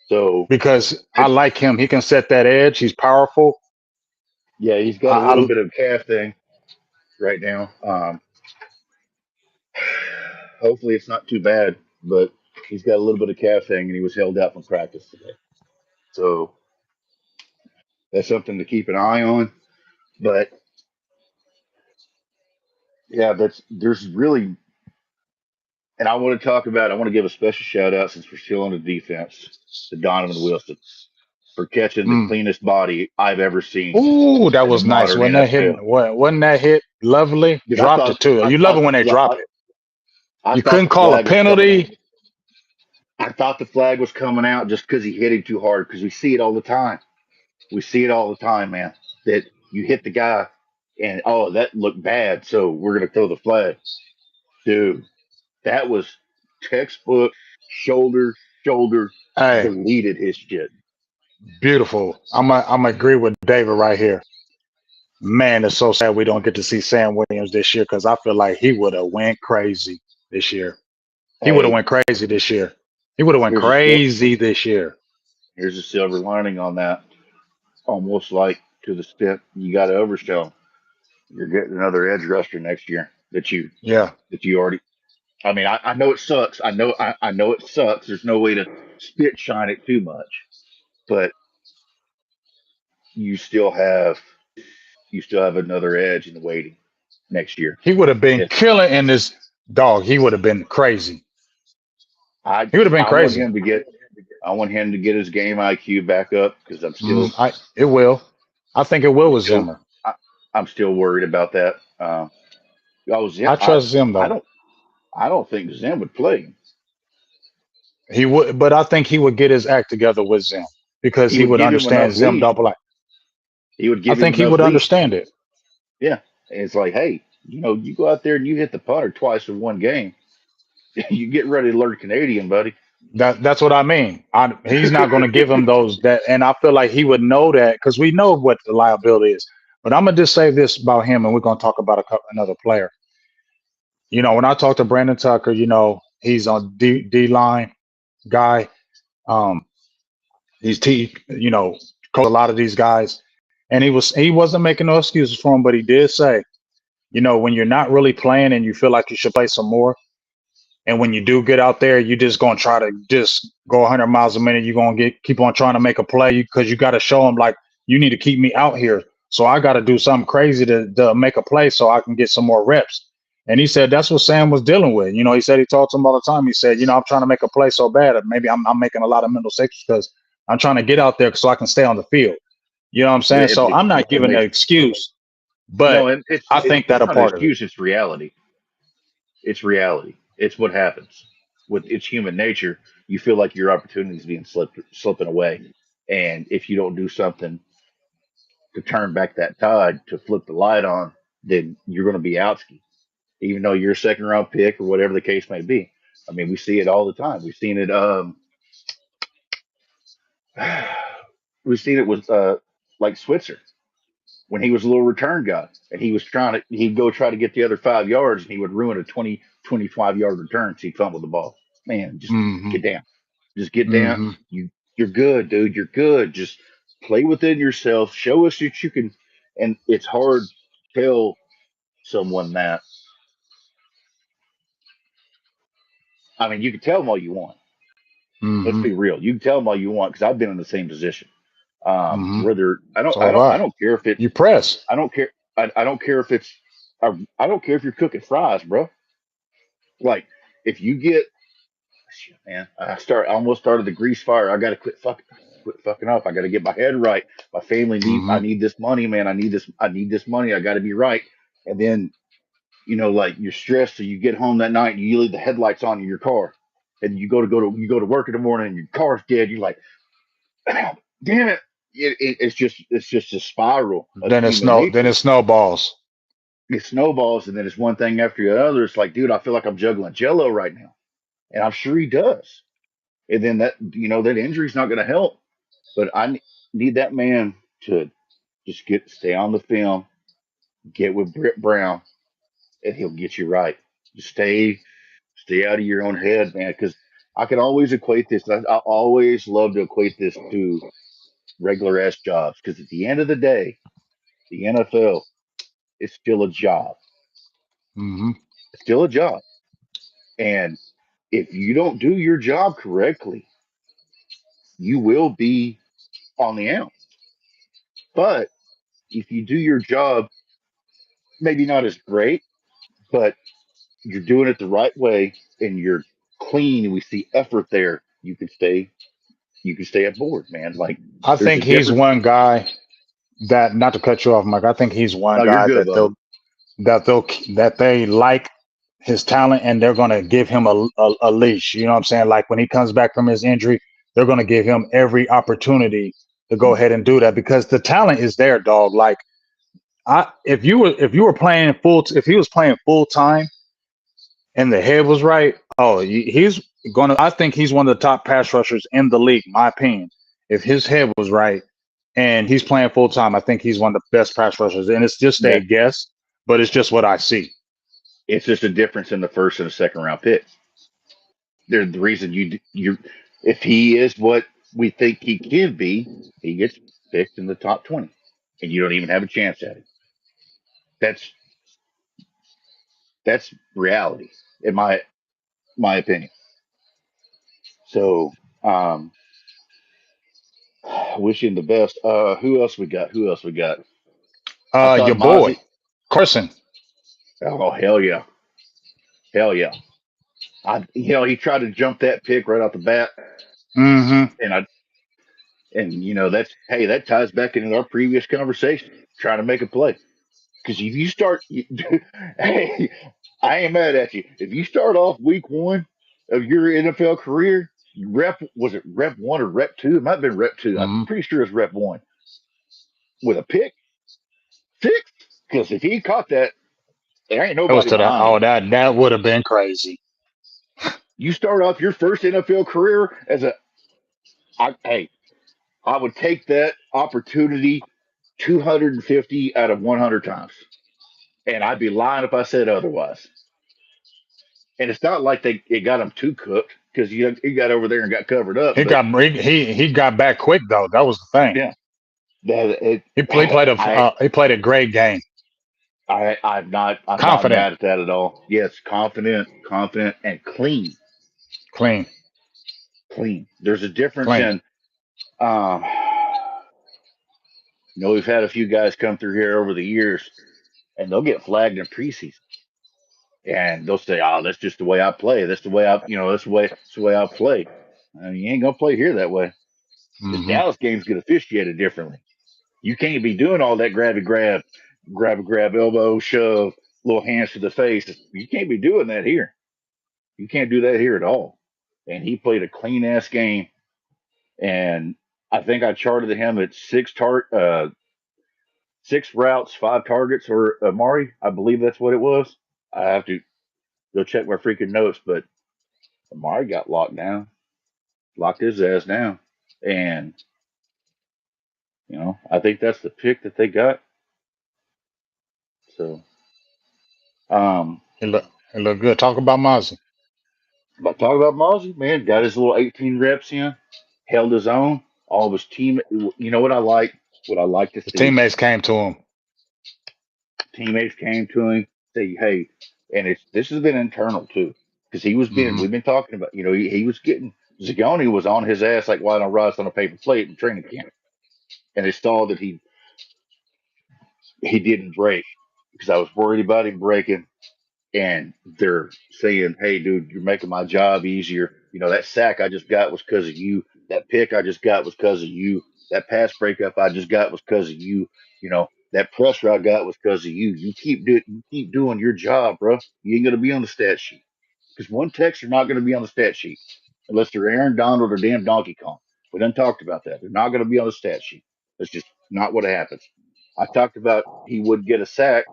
So
because I
it's
like him. He can set that edge. He's powerful.
yeah, he's got a little
I
bit of calf thing right now. Hopefully it's not too bad, but he's got a little bit of calf thing, and he was held out from practice today. So that's something to keep an eye on. But yeah, there's really, and I want to give a special shout out since we're still on the defense to Donovan Wilson for catching the
mm.
cleanest body I've ever seen
Ooh, that
in the
was nice.
modern
Wasn't that hitting?
NFL.
Wasn't that hit lovely?
Because
Dropped it too. You love it when they drop it.
I
You
thought
couldn't
the
call a
flag was coming.
penalty.
I thought the flag was coming out just because he hit him too hard. Because we see it all the time. We see it all the time, man. That you hit the guy, and oh, that looked bad, so we're gonna throw the flag, dude. That was textbook shoulder
Hey,
deleted his shit.
beautiful. I'm agree with David right here. Man, it's so sad we don't get to see Sam Williams this year because I feel like he would have went crazy this year. He would have
Hey,
went crazy this year. He would have went
here's a sil-
crazy this year.
here's a silver lining on that. Almost like to the step you got to overshow. You're getting another edge rusher next year
Yeah.
that you already. I mean, I know it sucks. I know it sucks. There's no way to spit shine it too much, but you still have you still have another edge in the waiting next year.
He would have been
If
killing in this dog. He would have been crazy.
I
He would have been
I want
crazy.
him to get I want him to get his game IQ back up because
It will. I think it will
I'm
with
still
Zimmer.
I, I'm still worried about that. Zim,
I trust Zim
I
though.
don't I don't think Zim would play.
He would, but I think he would get his act together with Zim because
He
he
would
would
give him
understand
enough
Zim
lead.
double. Like
He would
I
give him
think he
enough
would
lead.
understand it.
Yeah, and it's like, hey, you go out there and you hit the punter twice in one game. You get ready to learn Canadian, buddy.
That's what I mean. He's not going to give him those that, and I feel like he would know that because we know what the liability is. But I'm gonna just say this about him, and we're gonna talk about another player. When I talk to Brandon Tucker, he's on D line guy. Um, he's coach a lot of these guys, and he wasn't making no excuses for him, but he did say, when you're not really playing and you feel like you should play some more, and when you do get out there, you just gonna try to just go 100 miles a minute. You're gonna keep on trying to make a play because you got to show them like you need to keep me out here. So I got to do something crazy to make a play so I can get some more reps. And he said that's what Sam was dealing with. He said he talked to him all the time. He said, I'm trying to make a play so bad. Maybe I'm making a lot of mental mistakes because I'm trying to get out there so I can stay on the field. You know what I'm
It,
saying? So
it,
I'm not
it
giving an
makes
excuse, but
no,
I think that
it's
a
not an
part of it.
excuse. It's reality. It's reality. It's what happens. It's human nature. You feel like your opportunity is being slipping away, and if you don't do something to turn back that tide to flip the light on, then you're going to be out, even though you're a second round pick or whatever the case may be. I mean, we see it all the time. We've seen it. We've seen it with like Switzer when he was a little return guy and he'd go try to get the other 5 yards and he would ruin a 25 yard return. So he'd fumble the ball. Man, just
Hmm.
get down. Just get down.
Hmm.
You're good, dude. You're good. Just play within yourself. Show us that you can. And it's hard to tell someone that. I mean, you can tell them all you want. Let's
Hmm.
be real. You can tell them all you want because I've been in the same position.
Hmm.
Whether
So have
I
I.
don't care if it's
You press.
I don't care I don't care if it's I don't care if you're cooking fries, bro. Like if you get shit, man, I almost started the grease fire. I got to quit fucking up. I got to get my head right. My family I
Hmm.
need this money, man. I need this money. I got to be right. And then like you're stressed, so you get home that night and you leave the headlights on in your car, and you go to work in the morning and your car's dead. You're like, damn it. It's just a spiral of human
Then
nature.
it snowballs.
It snowballs, and then it's one thing after the other. It's like, dude, I feel like I'm juggling Jello right now, and I'm sure he does. And then that injury's not going to help. But need that man to just stay on the film, get with Britt Brown, and he'll get you right. Just stay out of your own head, man. Because I can always equate this. I always love to equate this to regular ass jobs. Because at the end of the day, the NFL is still a job.
Hmm.
It's still a job, and if you don't do your job correctly, you will be on the out. But if you do your job, maybe not as great, but you're doing it the right way and you're clean and we see effort there, you can stay aboard, man. Like
I
there's a
think he's
difference.
one guy that, not to cut you off, Mike. I think he's one
No, you're
guy
good, bud.
that they like his talent, and they're gonna give him a leash. You know what I'm saying? Like when he comes back from his injury, they're gonna give him every opportunity to go
Mm.
ahead and do that because the talent is there, dog. Like if you were playing if he was playing full time and the head was right, oh, he's gonna. I think he's one of the top pass rushers in the league, my opinion. If his head was right and he's playing full time, I think he's one of the best pass rushers. And it's just a
That
guess, but it's just what I see.
it's just a difference in the first and the second round pick. They're the reason you if he is what we think he can be, he gets picked in the top 20, and you don't even have a chance at it. That's that's reality, in my opinion. So, wish him the best. Who else we got? Who else we got? I thought
Your boy
Mozzie.
Carson.
Oh hell yeah, hell yeah. He tried to jump that pick right off the bat,
Mm-hmm.
and that's hey, that ties back into our previous conversation. Trying to make a play because if you start, hey, I ain't mad at you. If you start off week one of your NFL career, was it rep one or rep two? It might have been rep two. I'm
Mm-hmm.
pretty sure it's rep one with a pick six. Because if he caught that, there ain't
It was
nobody
to that.
behind
Oh,
him.
that would have been crazy.
You start off your first NFL career as hey, I would take that opportunity 250 out of 100 times. And I'd be lying if I said otherwise. And it's not like it got him too cooked because he got over there and got covered up. But
He got back quick though. That was the thing.
yeah, that it,
He played a great game.
I'm not
Confident,
mad at that at all. Yes, confident, and clean,
clean,
clean. There's a difference
clean.
in um, we've had a few guys come through here over the years, and they'll get flagged in preseason, and they'll say, "Oh, that's just the way I play. That's the way that's the way I play." You ain't gonna play here that way. The
Hmm.
Dallas games get officiated differently. You can't be doing all that grab, elbow shove, little hands to the face. You can't be doing that here. You can't do that here at all. And he played a clean ass game, and I think I charted him at six routes, five targets, or Amari. I believe that's what it was. I have to go check my freaking notes, but Amari got locked down, locked his ass down, and I think that's the pick that they got. So, um,
He looked good. Talk about Mozzie.
but talk about Mozzie, man, got his little 18 reps in, held his own. All of his team. You know what I like? What I like to
His
see.
teammates came to him.
Teammates came to him, say, "Hey," and this has been internal too, because
Hmm.
we've been talking about, he was getting Zagoni was on his ass like white on rice on a paper plate in training camp. and they saw that he didn't break because I was worried about him breaking. And they're saying, "Hey, dude, you're making my job easier. You know that sack I just got was because of you. That pick I just got was because of you. That pass breakup I just got was because of you. You know that pressure I got was because of you. You keep doing your job, bro. You ain't gonna be on the stat sheet because one techs are not gonna be on the stat sheet unless they're Aaron Donald or damn Donkey Kong. We done talked about that. They're not gonna be on the stat sheet. That's just not what happens. I talked about he would get a sack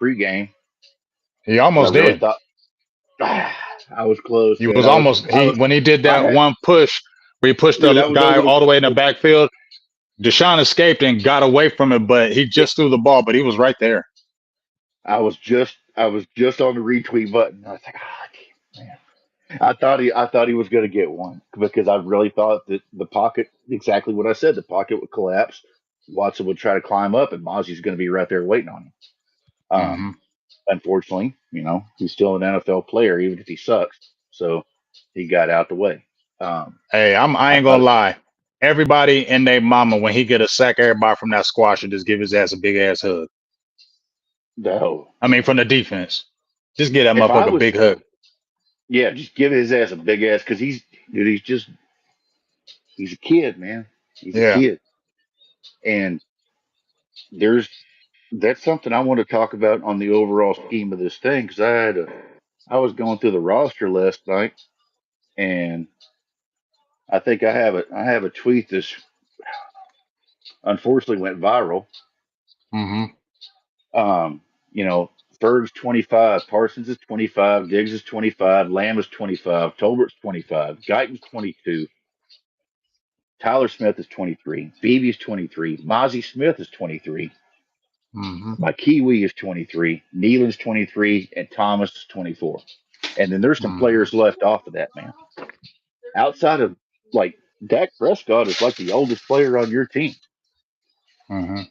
pregame
He
because I
almost
really
did.
thought I was close,
He
man.
was almost he when he did
I
that
had,
one push where he pushed
dude,
the
I was
guy
over the,
all the way in the backfield. Deshaun escaped and got away from it, but he
yeah,
just threw the ball, but he was right there.
I was just on the retweet button. I was like, man. I thought he was going to get one because I really thought that the pocket, exactly what I said, the pocket would collapse. Watson would try to climb up, and Mozzie's going to be right there waiting on him.
Hmm.
Unfortunately, he's still an NFL player, even if he sucks. So he got out the way. Um,
Hey, I
I
ain't
thought,
gonna lie. Everybody and their mama, when he get a sack, everybody from that squad should just give his ass a big ass hug.
no,
I mean, from the defense, just give that
if I
motherfucker a
was,
big hug.
yeah, just give his ass a big ass because dude, he's a kid, man. He's a
Yeah.
kid, and there's that's something I want to talk about on the overall scheme of this thing because I was going through the roster last night, and I think I have a tweet this unfortunately went viral.
Hmm.
Um, Ferg's 25, Parsons is 25, Diggs is 25, Lamb is 25, Tolbert's 25, Guyton's 22, Tyler Smith is 23, Beebe's 23, Mozzie Smith is 23.
Hmm.
My Kiwi is 23, Nealon's 23, and Thomas is 24. And then there's some
Hmm.
players left off of that, man. Outside of like Dak Prescott is like the oldest player on your team.
Hmm.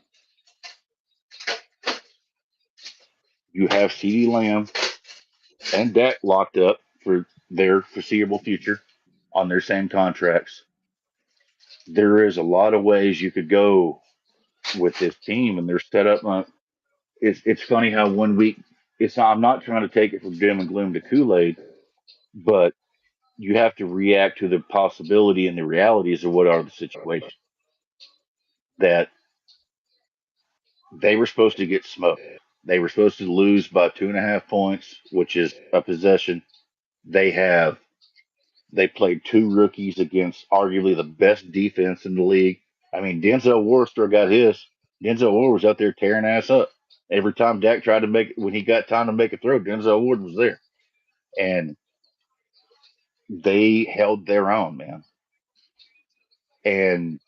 You have CeeDee Lamb and Dak locked up for their foreseeable future on their same contracts. There is a lot of ways you could go with this team, and they're set up. It's funny how one week it's not, I'm not trying to take it from doom and gloom to Kool Aid, but you have to react to the possibility and the realities of what are the situations that they were supposed to get smoked. They were supposed to lose by 2.5 points, which is a possession. They have they played two rookies against arguably the best defense in the league. I mean, Denzel Ward still got his. Denzel Ward was out there tearing ass up. Every time Dak tried to when he got time to make a throw, Denzel Ward was there. And they held their own, man. And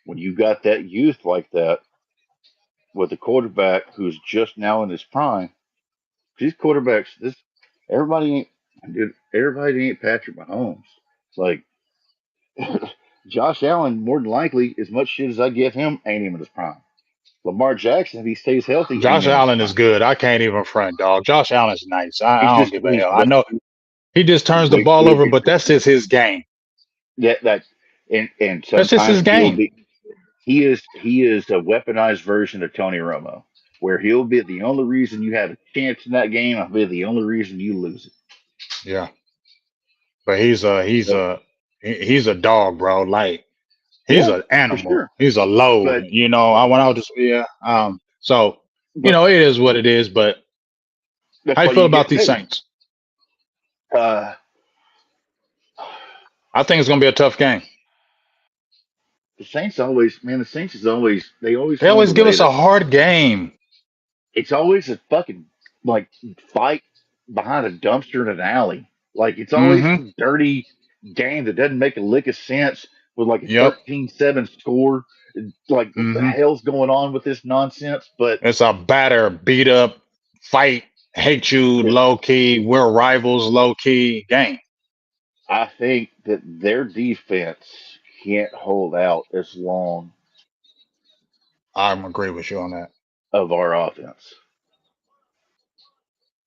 when you got that youth like that with a quarterback who's just now in his prime, these quarterbacks, everybody everybody ain't Patrick Mahomes. Like Josh Allen, more than likely, as much shit as I give him, ain't even his prime. Lamar Jackson, if he stays healthy, ain't
Josh
in his
Allen is
prime.
good. I can't even front, dog. Josh Allen's nice. I don't give a
He's
hell. I know he just
he's
turns the
way
ball
too
over, but that's just his game.
that and
That's just his
sometimes
game.
he is a weaponized version of Tony Romo, where he'll be the only reason you have a chance in that game. I'll be the only reason you lose it.
Yeah, but he's a dog, bro. Like he's
Yeah,
an
for
animal.
sure.
He's a load.
But
I went out to yeah. So
but
it is what it is. But how
that's
you
why
feel
you
about
get
these
paid.
Saints?
Uh,
I think it's gonna be a tough game.
the Saints is always they always
They
find
always
a
give
way
us
to.
a hard game.
It's always a fucking like fight behind a dumpster in an alley. Like it's always
Mm-hmm.
some dirty game that doesn't make a lick of sense with like a
Yep.
13-7 score. Like what the
Mm-hmm.
hell's going on with this nonsense? But
It's a batter, beat up, fight, hate you,
it,
low key. We're rivals, low key game.
I think that their defense can't hold out as long
I'm agree with you on that.
of our offense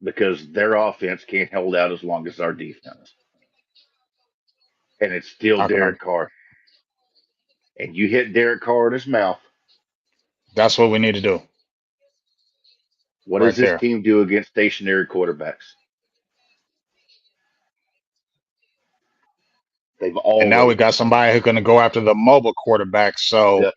because their offense can't hold out as long as our defense. And it's still
I can.
Derek Carr. And you hit Derek Carr in his mouth.
That's what we need to do
What does
right
this
there.
team do against stationary quarterbacks? They've
And now
always
we got somebody who's going to go after the mobile quarterback. So
yeah,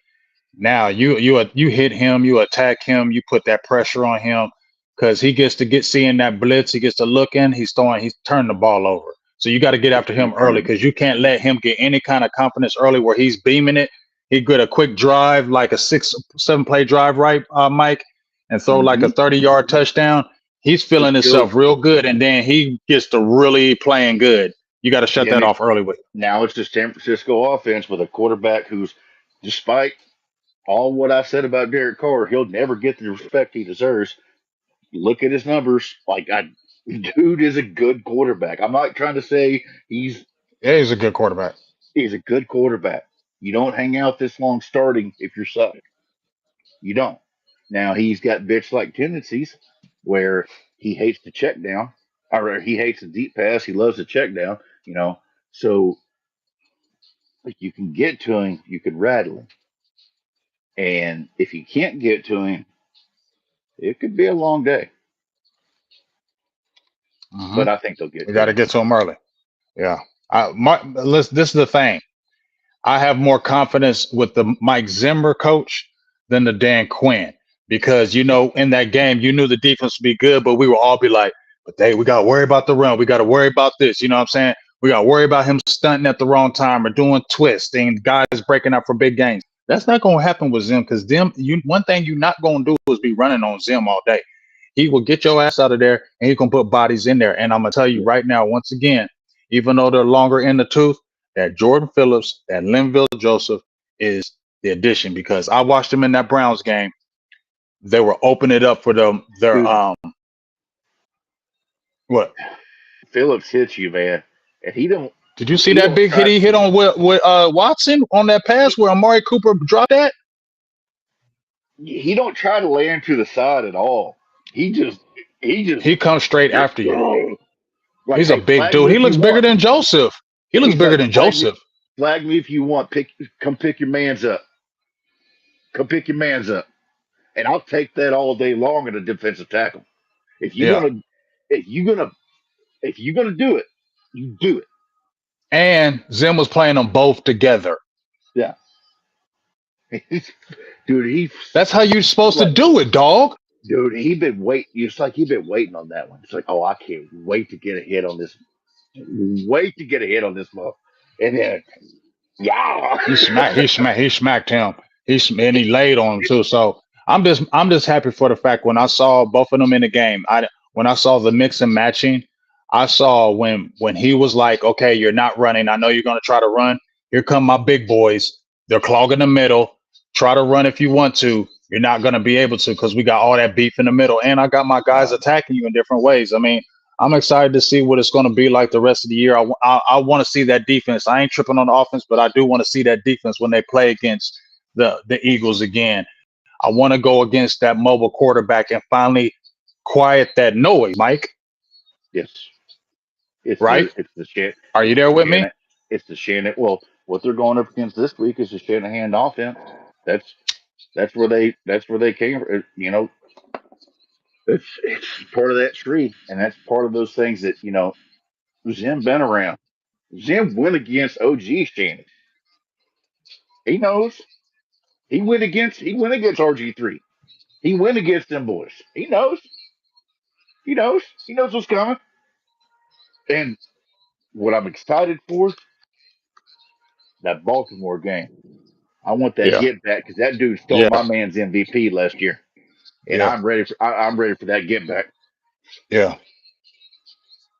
now you hit him, you attack him, you put that pressure on him because he gets to get seeing that blitz. He gets to look in. He's turning the ball over. So you got to get
he's
after
going
him
to
early
turn them.
because you can't let him get any kind of confidence early where he's beaming it. He get a quick drive, like a 6, 7 play drive, right, Mike, and throw like a
Mm-hmm.
30-yard touchdown. He's
Just
feeling
go
himself real good, and then he gets to really playing good. You got to shut
and
that off early with.
now it's the San Francisco offense with a quarterback who's, despite all what I said about Derek Carr, he'll never get the respect he deserves. Look at his numbers. Dude is a good quarterback. I'm not trying to say
Yeah, he's a good quarterback.
he's a good quarterback. You don't hang out this long starting if you're suck. You don't. Now he's got bitch like tendencies where he hates the check down, or he hates the deep pass. He loves the check down. You know, so if you can get to him, you can rattle him. And if you can't get to him, it could be a long day.
Hmm.
But I think they'll get
We
to
got to
him.
get to him early. Yeah. This is the thing. I have more confidence with the Mike Zimmer coach than the Dan Quinn because in that game you knew the defense would be good, but we will all be like, but we got to worry about the run. We got to worry about this. You know what I'm saying? We got to worry about him stunting at the wrong time or doing twists and guys breaking up for big games. That's not going to happen with Zim because one thing you're not going to do is be running on Zim all day. He will get your ass out of there and he's going to put bodies in there. And I'm going to tell you
Yeah.
right now, once again, even though they're longer in the tooth, that Jordan Phillips, that Linville Joseph is the addition because I watched them in that Browns game. They were opening it up for them. Their
Dude,
what?
Phillips hits you, man. And
Did you see
he
that
don't
big hit
try
he hit on with Watson on that pass where Amari Cooper dropped that?
he don't try to land to the side at all. He just he just
He comes straight
you're
after you.
like,
He's a
hey,
big
flag
dude.
me
He
if you
looks bigger
want.
than Joseph. He looks
He's
bigger
like,
than Joseph.
flag me if you want. Come pick your man's up. Come pick your man's up. And I'll take that all day long at a defensive tackle. If you're
Yeah.
gonna if you're gonna if you're gonna do it, you do it.
And Zim was playing them both together.
Yeah. Dude, he's
That's how you're supposed to
like
do it, dog.
dude, he been waiting. It's like he been waiting on that one. It's like, oh, I can't wait to get a hit on this. Wait to get a hit on this mother. And then, yeah.
He smacked him. And he laid on him too. So I'm just happy for the fact when I saw both of them in the game. When I saw the mix and matching, I saw when he was like, okay, you're not running. I know you're gonna try to run. Here come my big boys. They're clogging the middle. Try to run if you want to. You're not gonna be able to because we got all that beef in the middle, and I got my guys
No,
attacking you in different ways. I mean, I'm excited to see what it's going to be like the rest of the year. I want to see that defense. I ain't tripping on the offense, but I do want to see that defense when they play against the Eagles again. I want to go against that mobile quarterback and finally quiet that noise, Mike.
yes, it's
Right?
the
Are you
it's
there
the
with me?
Shannon, it's the Shannon. Well, what they're going up against this week is the Shanahan offense. That's that's where they came. It's part of that tree, and that's part of those things that Zim been around. Zim went against OG Shannon. He knows. He went against RG3. He went against them boys. He knows. He knows. He knows what's coming. And what I'm excited for, that Baltimore game. I want that
Yeah.
get back because that dude stole
Yeah.
my man's MVP last year, and
Yeah.
I'm ready for that get back
Yeah.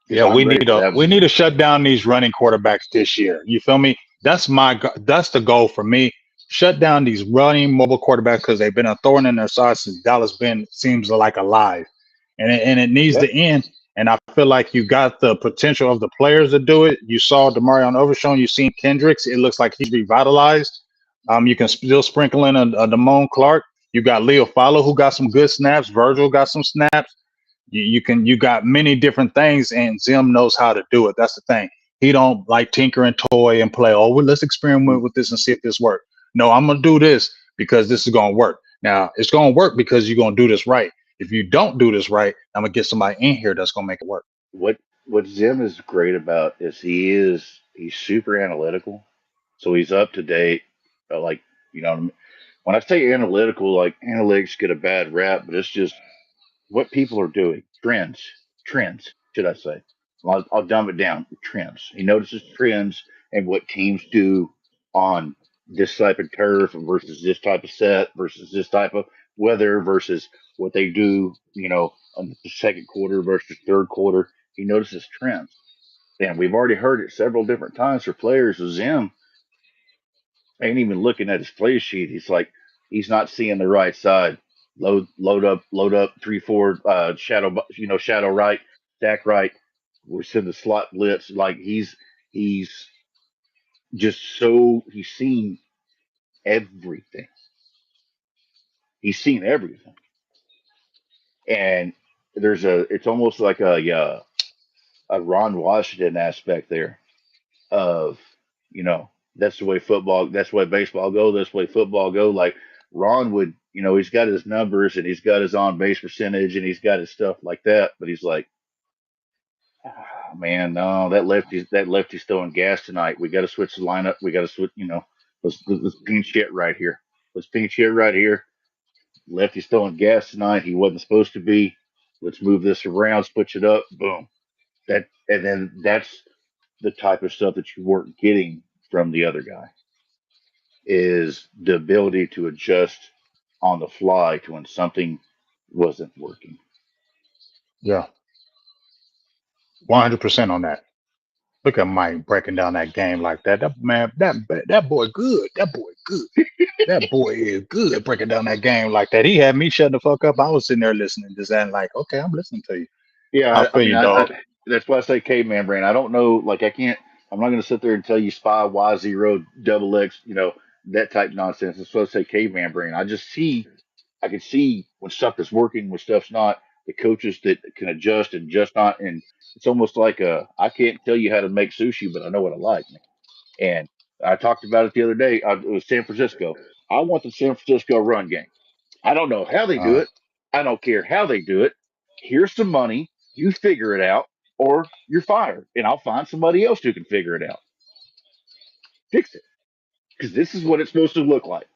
because
Yeah,
I'm
we
ready
need
for
to
that
we
one.
need to shut down these running quarterbacks this year. You feel me? That's the goal for me. Shut down these running mobile quarterbacks because they've been a thorn in their side since Dallas been seems like alive, and it needs
Yeah.
to end. And I feel like you got the potential of the players to do it. You saw Demarion Overshown. You seen Kendricks. It looks like he's revitalized. You can still sprinkle in a Damone Clark. You got Leo Follow who got some good snaps. Virgil got some snaps. You got many different things, and Zim knows how to do it. That's the thing. He don't like tinker and toy and play. Oh, well, let's experiment with this and see if this works. No, I'm gonna do this because this is gonna work. Now it's gonna work because you're gonna do this right. If you don't do this right, I'm gonna get somebody in here that's gonna make it work.
What Zim is great about is he's super analytical, so he's up to date. Like you know, when I say analytical, like analytics get a bad rap, but it's just what people are doing, trends, should I say? I'll dumb it down. Trends. He notices trends and what teams do on this type of turf versus this type of set versus this type of weather versus what they do, on the second quarter versus third quarter. He notices trends. And we've already heard it several different times for players. Zim ain't even looking at his play sheet. He's not seeing the right side. Load up, 3-4, shadow, shadow right, stack right. We're sending the slot blitz. Like he's he's seen everything. He's seen everything, and it's almost like a Ron Washington aspect there of that's the way football, that's the way baseball go, that's the way football go. Like Ron would, he's got his numbers and he's got his on base percentage and he's got his stuff like that, but he's like, man, no, that lefty's throwing gas tonight. We got to switch the lineup. We got to switch. Let's pinch hit right here. Let's pinch hit right here. Lefty's throwing gas tonight. He wasn't supposed to be. Let's move this around, switch it up. Boom. And then that's the type of stuff that you weren't getting from the other guy is the ability to adjust on the fly to when something wasn't working.
Yeah, 100% on that. Look at Mike breaking down that game like that. That man, that boy good. That boy good. That boy is good breaking down that game like that. He had me shut the fuck up. I was sitting there listening, just and like, okay, I'm listening to you.
Yeah,
I
I
feel
mean,
you, dog.
that's why I say caveman brain. I don't know, like I can't. I'm not going to sit there and tell you spy Y0 double X, that type nonsense. That's why I say caveman brain. I can see when stuff is working, when stuff's not. The coaches that can adjust and just not, and it's almost like I can't tell you how to make sushi, but I know what I like. And I talked about it the other day. It was San Francisco. I want the San Francisco run game. I don't know how they do
Uh,
it. I don't care how they do it. Here's some money. You figure it out, or you're fired, and I'll find somebody else who can figure it out. Fix it, because this is what it's supposed to look like,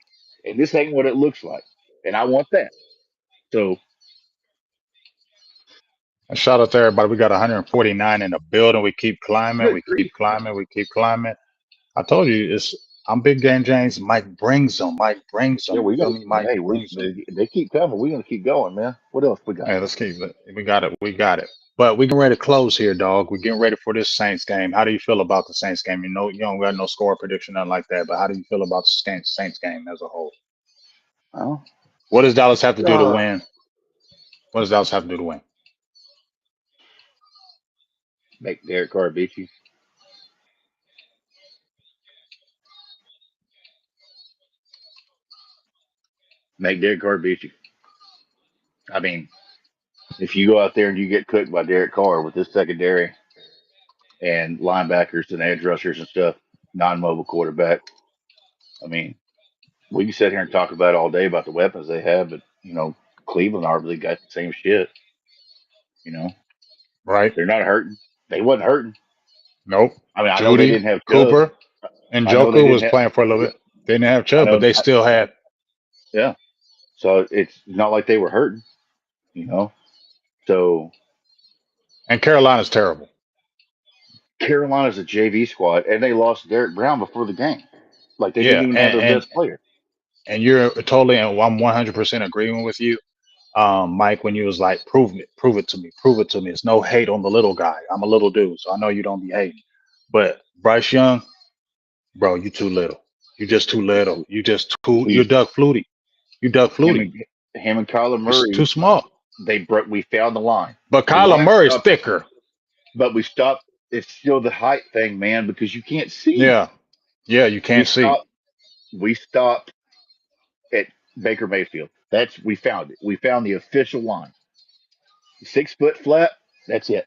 and this ain't what it looks like, and I want that. So
shout out to everybody. We got 149 in the building. We keep climbing.
good
We keep
grief,
climbing. We keep climbing. I told you, I'm Big Game James. Mike brings them. Mike brings
yeah,
them. You
we got.
feel me? Mike
Hey,
brings them.
they keep coming. We're gonna keep going, man. What else we got?
Hey, let's keep it. We got it. We got it. But we getting ready to close here, dog. We're getting ready for this Saints game. How do you feel about the Saints game? You know, you don't got no score prediction, nothing like that. But how do you feel about the Saints game as a whole?
Well,
What does Dallas have to do to
uh,
win? What does Dallas have to do to win?
make Derek Carr beat you. Make Derek Carr beat you. I mean, if you go out there and you get cooked by Derek Carr with this secondary and linebackers and edge rushers and stuff, non-mobile quarterback. I mean, we can sit here and talk about it all day about the weapons they have, but Cleveland arguably got the same shit. You know,
Right?
they're not hurting. They wasn't hurting.
Nope.
I mean, I know they
Judy,
didn't have Chubb.
Cooper, and
I know they
Joku
didn't
was
have.
playing for a little
Yeah,
bit. They didn't have
I
Chubb, but
know.
they still had.
Yeah. So it's not like they were hurting. You know. So
And Carolina's terrible.
Carolina's a JV squad, and they lost Derek Brown before the game. Like they didn't
Yeah,
even have
and
their
and
best player.
and you're totally. And I'm 100% agreeing with you, Mike. When you was like, prove it to me, prove it to me. It's no hate on the little guy. I'm a little dude, so I know you don't be hating. But Bryce Young, bro, you too little. You just too little. You just too. You're
He's
Doug Flutie. You Doug
him
Flutie.
and him and Kyler
You're too
Murray.
small.
We found the line.
But
The
Kyler
line
Murray's
stopped,
thicker.
but we stopped. It's still the height thing, man, because you can't see.
Yeah, yeah. You
We
can't see.
stopped. We stopped at Baker Mayfield. We found it. We found the official line. 6 foot flat. That's it.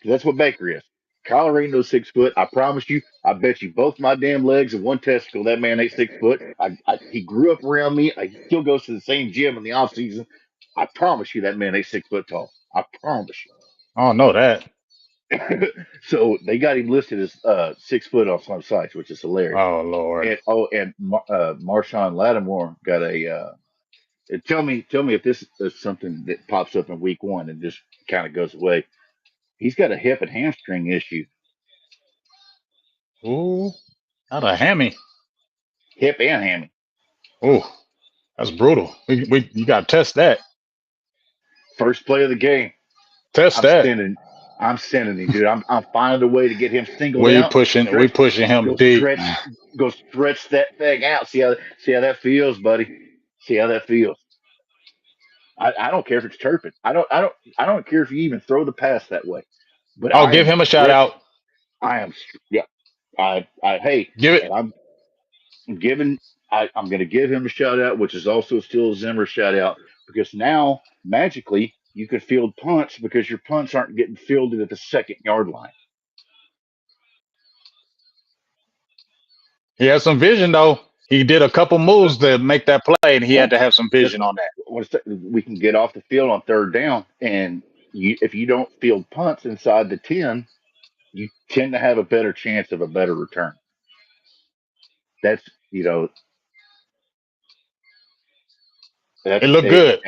That's what Baker is. Kyler ain't no 6 foot. I promise you. I bet you both my damn legs and one testicle. That man ain't 6 foot. He grew up around me. He still goes to the same gym in the off season. I promise you that man ain't 6 foot tall. I promise
I don't know that.
you. So they got him listed as 6 foot on some sites, which is hilarious.
Oh Lord.
And Marshawn Lattimore got a. Tell me if this is something that pops up in week one and just kind of goes away. He's got a hip and hamstring issue.
Ooh, not a hammy.
Hip and hammy.
Ooh, that's brutal. We you gotta test that.
First play of the game.
Test
I'm
that.
sending. I'm sending him, dude. I'm finding a way to get him singled
We
out.
pushing we
Stretch.
pushing him
Go
deep.
stretch. Go stretch that thing out. See how that feels, buddy. See how that feels. I don't care if it's Turpin. I don't care if you even throw the pass that way. But
Oh,
I
give
am
him a shout
stretch.
out.
I am. Yeah. Hey,
Give it
and I'm giving. I'm going to give him a shout out, which is also still a Zimmer shout out because now magically you can field punts because your punts aren't getting fielded at the 2nd yard line.
he has some vision though. He did a couple moves to make that play and he
Yeah,
had to have some
that's
vision on that.
we can get off the field on 3rd down, and if you don't field punts inside the 10, you tend to have a better chance of a better return. That's
It
that's
looked good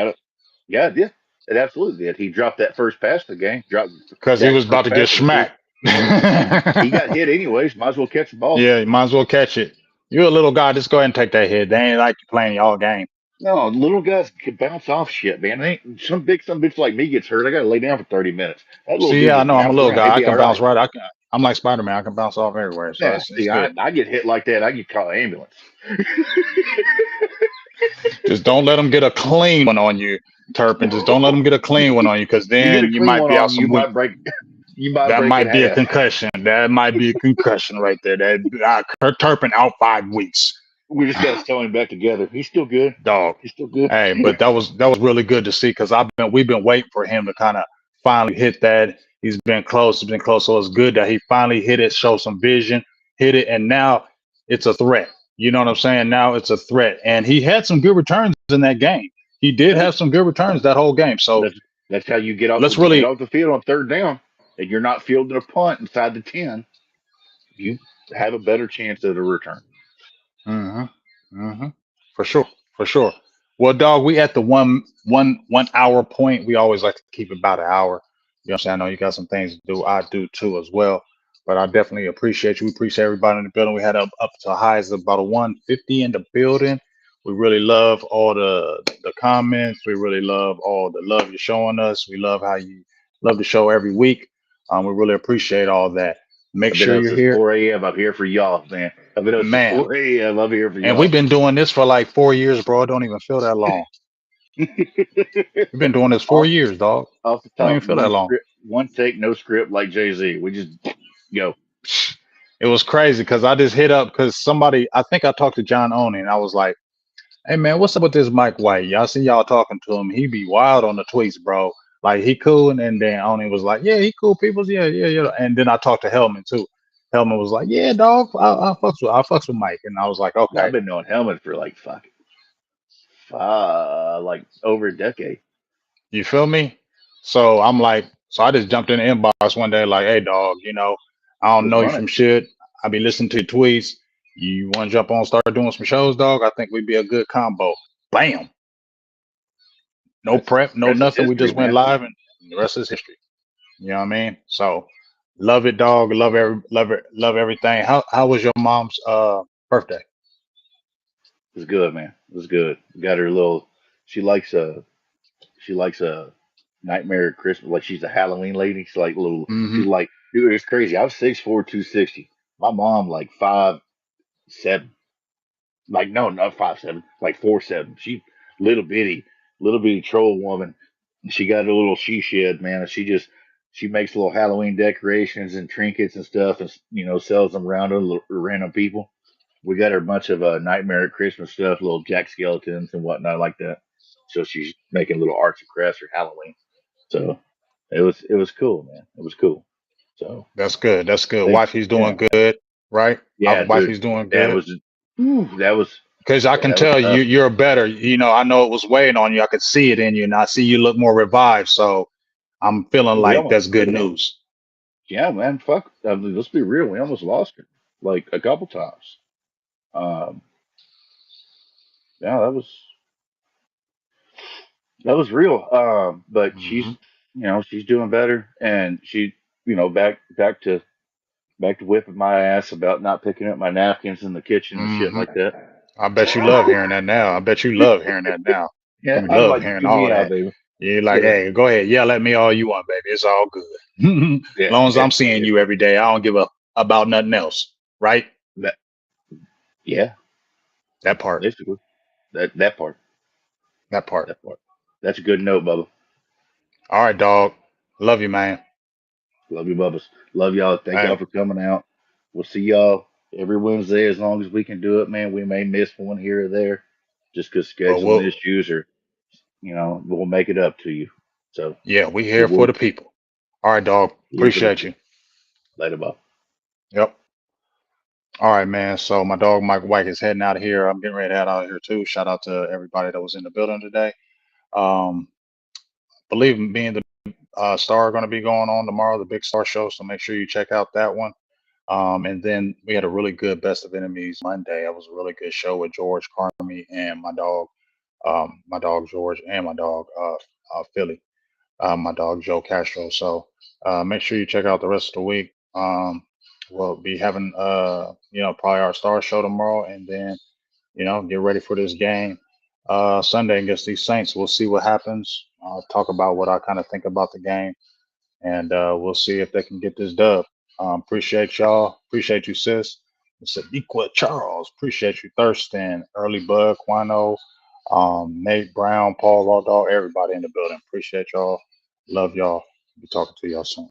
yeah, it did. It absolutely did. He dropped that first pass of the game. Dropped
because he
Dak's
was about
first
to get
pass of the season.
smacked.
He got hit anyways. Might as well catch the ball.
Yeah, you might as well catch it. You're a little guy. Just go ahead and take that hit. They ain't like you playing all game.
No, little guys can bounce off shit, man. They ain't some bitch like me gets hurt. I got to lay down for 30 minutes. That little
See,
dude
yeah, I
just
know I'm a
bounced
little
around. He'd
guy. I
be all
can bounce
right.
right. I'm like Spider Man. I can bounce off everywhere. So
Yeah,
it's
see,
good.
I get hit like that. I get call an ambulance.
Just don't let them get a clean one on you, Turpin. Just don't let them get a clean one on you, because
You get a
then you
clean
might
one
be out
on you,
some week.
you might
That
break in
might be a
half.
concussion. That might be a concussion right there. That Turpin out 5 weeks.
We just got to sew him back together. He's still good.
Dog.
He's still good.
Hey, but that was really good to see because we've been waiting for him to kind of finally hit that. He's been close. He's been close. So it's good that he finally hit it, show some vision, hit it, and now it's a threat. You know what I'm saying? Now it's a threat, and he had some good returns in that game. He did
Yeah,
have some good returns that whole game. So
that's how you get off
let's
get
really.
off the field on 3rd down, and you're not fielding a punt inside the 10. You have a better chance at a return.
hmm hmm For sure, for sure. Well, dog, we at the one hour point. We always like to keep it about an hour. You know what I'm saying? I know you got some things to do. I do too as well. But I definitely appreciate you. We appreciate everybody in the building. We had up to highs of about a 150 in the building. We really love all the comments. We really love all the love you're showing us. We love how you love the show every week. We really appreciate all that. Make
I've been
sure
up
you're
since
here,
4 a.m. I'm here for y'all, man. I've been up since
man.
4 a.m. I'm here for
And we've
y'all.
been doing this for like 4 years, bro. It don't even feel that long. We've been doing this four
off
years, dog.
off the
It don't
top,
even feel that
one
long.
script, one take, no script, like Jay Z. We just go.
It was crazy because I just hit up because somebody, I think I talked to John Oney and I was like, hey man, what's up with this Mike White? Y'all see y'all talking to him. He be wild on the tweets, bro. Like he cool. And then Oney was like, yeah, he cool peoples. Yeah, yeah, yeah. And then I talked to Hellman too. Hellman was like, yeah, dog, I fucks with Mike. And I was like,
Yeah, I've
okay.
been knowing Helmet for like like over a decade.
You feel me? So I'm like, so I just jumped in the inbox one day, like, hey, dog, I don't
Let's
know you
run it.
from shit. I be listening to your tweets. You want to jump on, start doing some shows, dog? I think we'd be a good combo. Bam. No
That's
prep, no
rest is
nothing. We
history,
just went
man.
live, and the rest is history. You know what I mean? So love it, dog. Love everything. How was your mom's birthday?
It was good, man. It was good. Got her a little. She likes a Nightmare at Christmas. Like she's a Halloween lady. She's like little.
Mm-hmm.
She's like, dude, it's crazy. I was 6'4", 260. My mom like 5'7". Like no, not 5'7", like 4'7". She little bitty troll woman. She got a little she shed, man. And she makes little Halloween decorations and trinkets and stuff, and sells them around to random people. We got her a bunch of Nightmare at Christmas stuff, little Jack skeletons and whatnot like that. So she's making little arts and crafts for Halloween. So it was cool, man. It was cool. So
That's good. That's
I
good.
think,
Wifey's
yeah,
doing good, right?
yeah, dude,
Wifey's doing
that
good.
was, whew, that was,
Because I
yeah,
can
that was
tell
tough.
you're better. I know it was weighing on you. I could see it in you, and I see you look more revived. So I'm feeling
We
like
almost,
that's good news.
yeah, man, fuck. I mean, let's be real. We almost lost her like a couple times. Um, yeah, that was real. But
Hmm.
she's doing better, and she, back to whipping my ass about not picking up my napkins in the kitchen and shit
Hmm.
like that.
I bet you love hearing that now. I bet you love hearing that now.
Yeah,
You
I'm
love
like,
hearing
get
all
me out,
that.
baby.
You're like,
Yeah,
hey, go ahead, yell at me all you want, baby. It's all good. As
yeah,
long as
yeah,
I'm seeing
yeah.
you every day, I don't give a about nothing else. Right?
That, yeah,
That part.
basically that part,
That part.
that part. That's a good note, Bubba.
All right, dog. Love you, man.
Love you, Bubba's. Love y'all. Thank y'all
Hey,
for coming out. We'll see y'all every Wednesday as long as we can do it, man. We may miss one here or there just because
but
scheduling
we'll
issues or, we'll make it up to you. So
yeah, we
we
here for
will
the people. All right, dog.
here for the
Appreciate you.
people. Later, Bob.
Yep. All right, man. So my dog Mike White is heading out of here. I'm getting ready to head out of here too. Shout out to everybody that was in the building today. Um, believe me and the Star are going to be going on tomorrow, the Big Star Show. So make sure you check out that one. And then we had a really good Best of Enemies Monday. It was a really good show with George Carmi and my dog George, and my dog Philly, my dog Joe Castro. So make sure you check out the rest of the week. We'll be having probably our Star Show tomorrow, and then get ready for this game Sunday against these Saints. We'll see what happens. I'll talk about what I kind of think about the game, and we'll see if they can get this dub. Appreciate y'all. Appreciate you, sis. It's Equa Charles. Appreciate you, Thurston, Early Bud, Quano, Nate Brown, Paul Laudal, everybody in the building. Appreciate y'all. Love y'all. Be talking to y'all soon.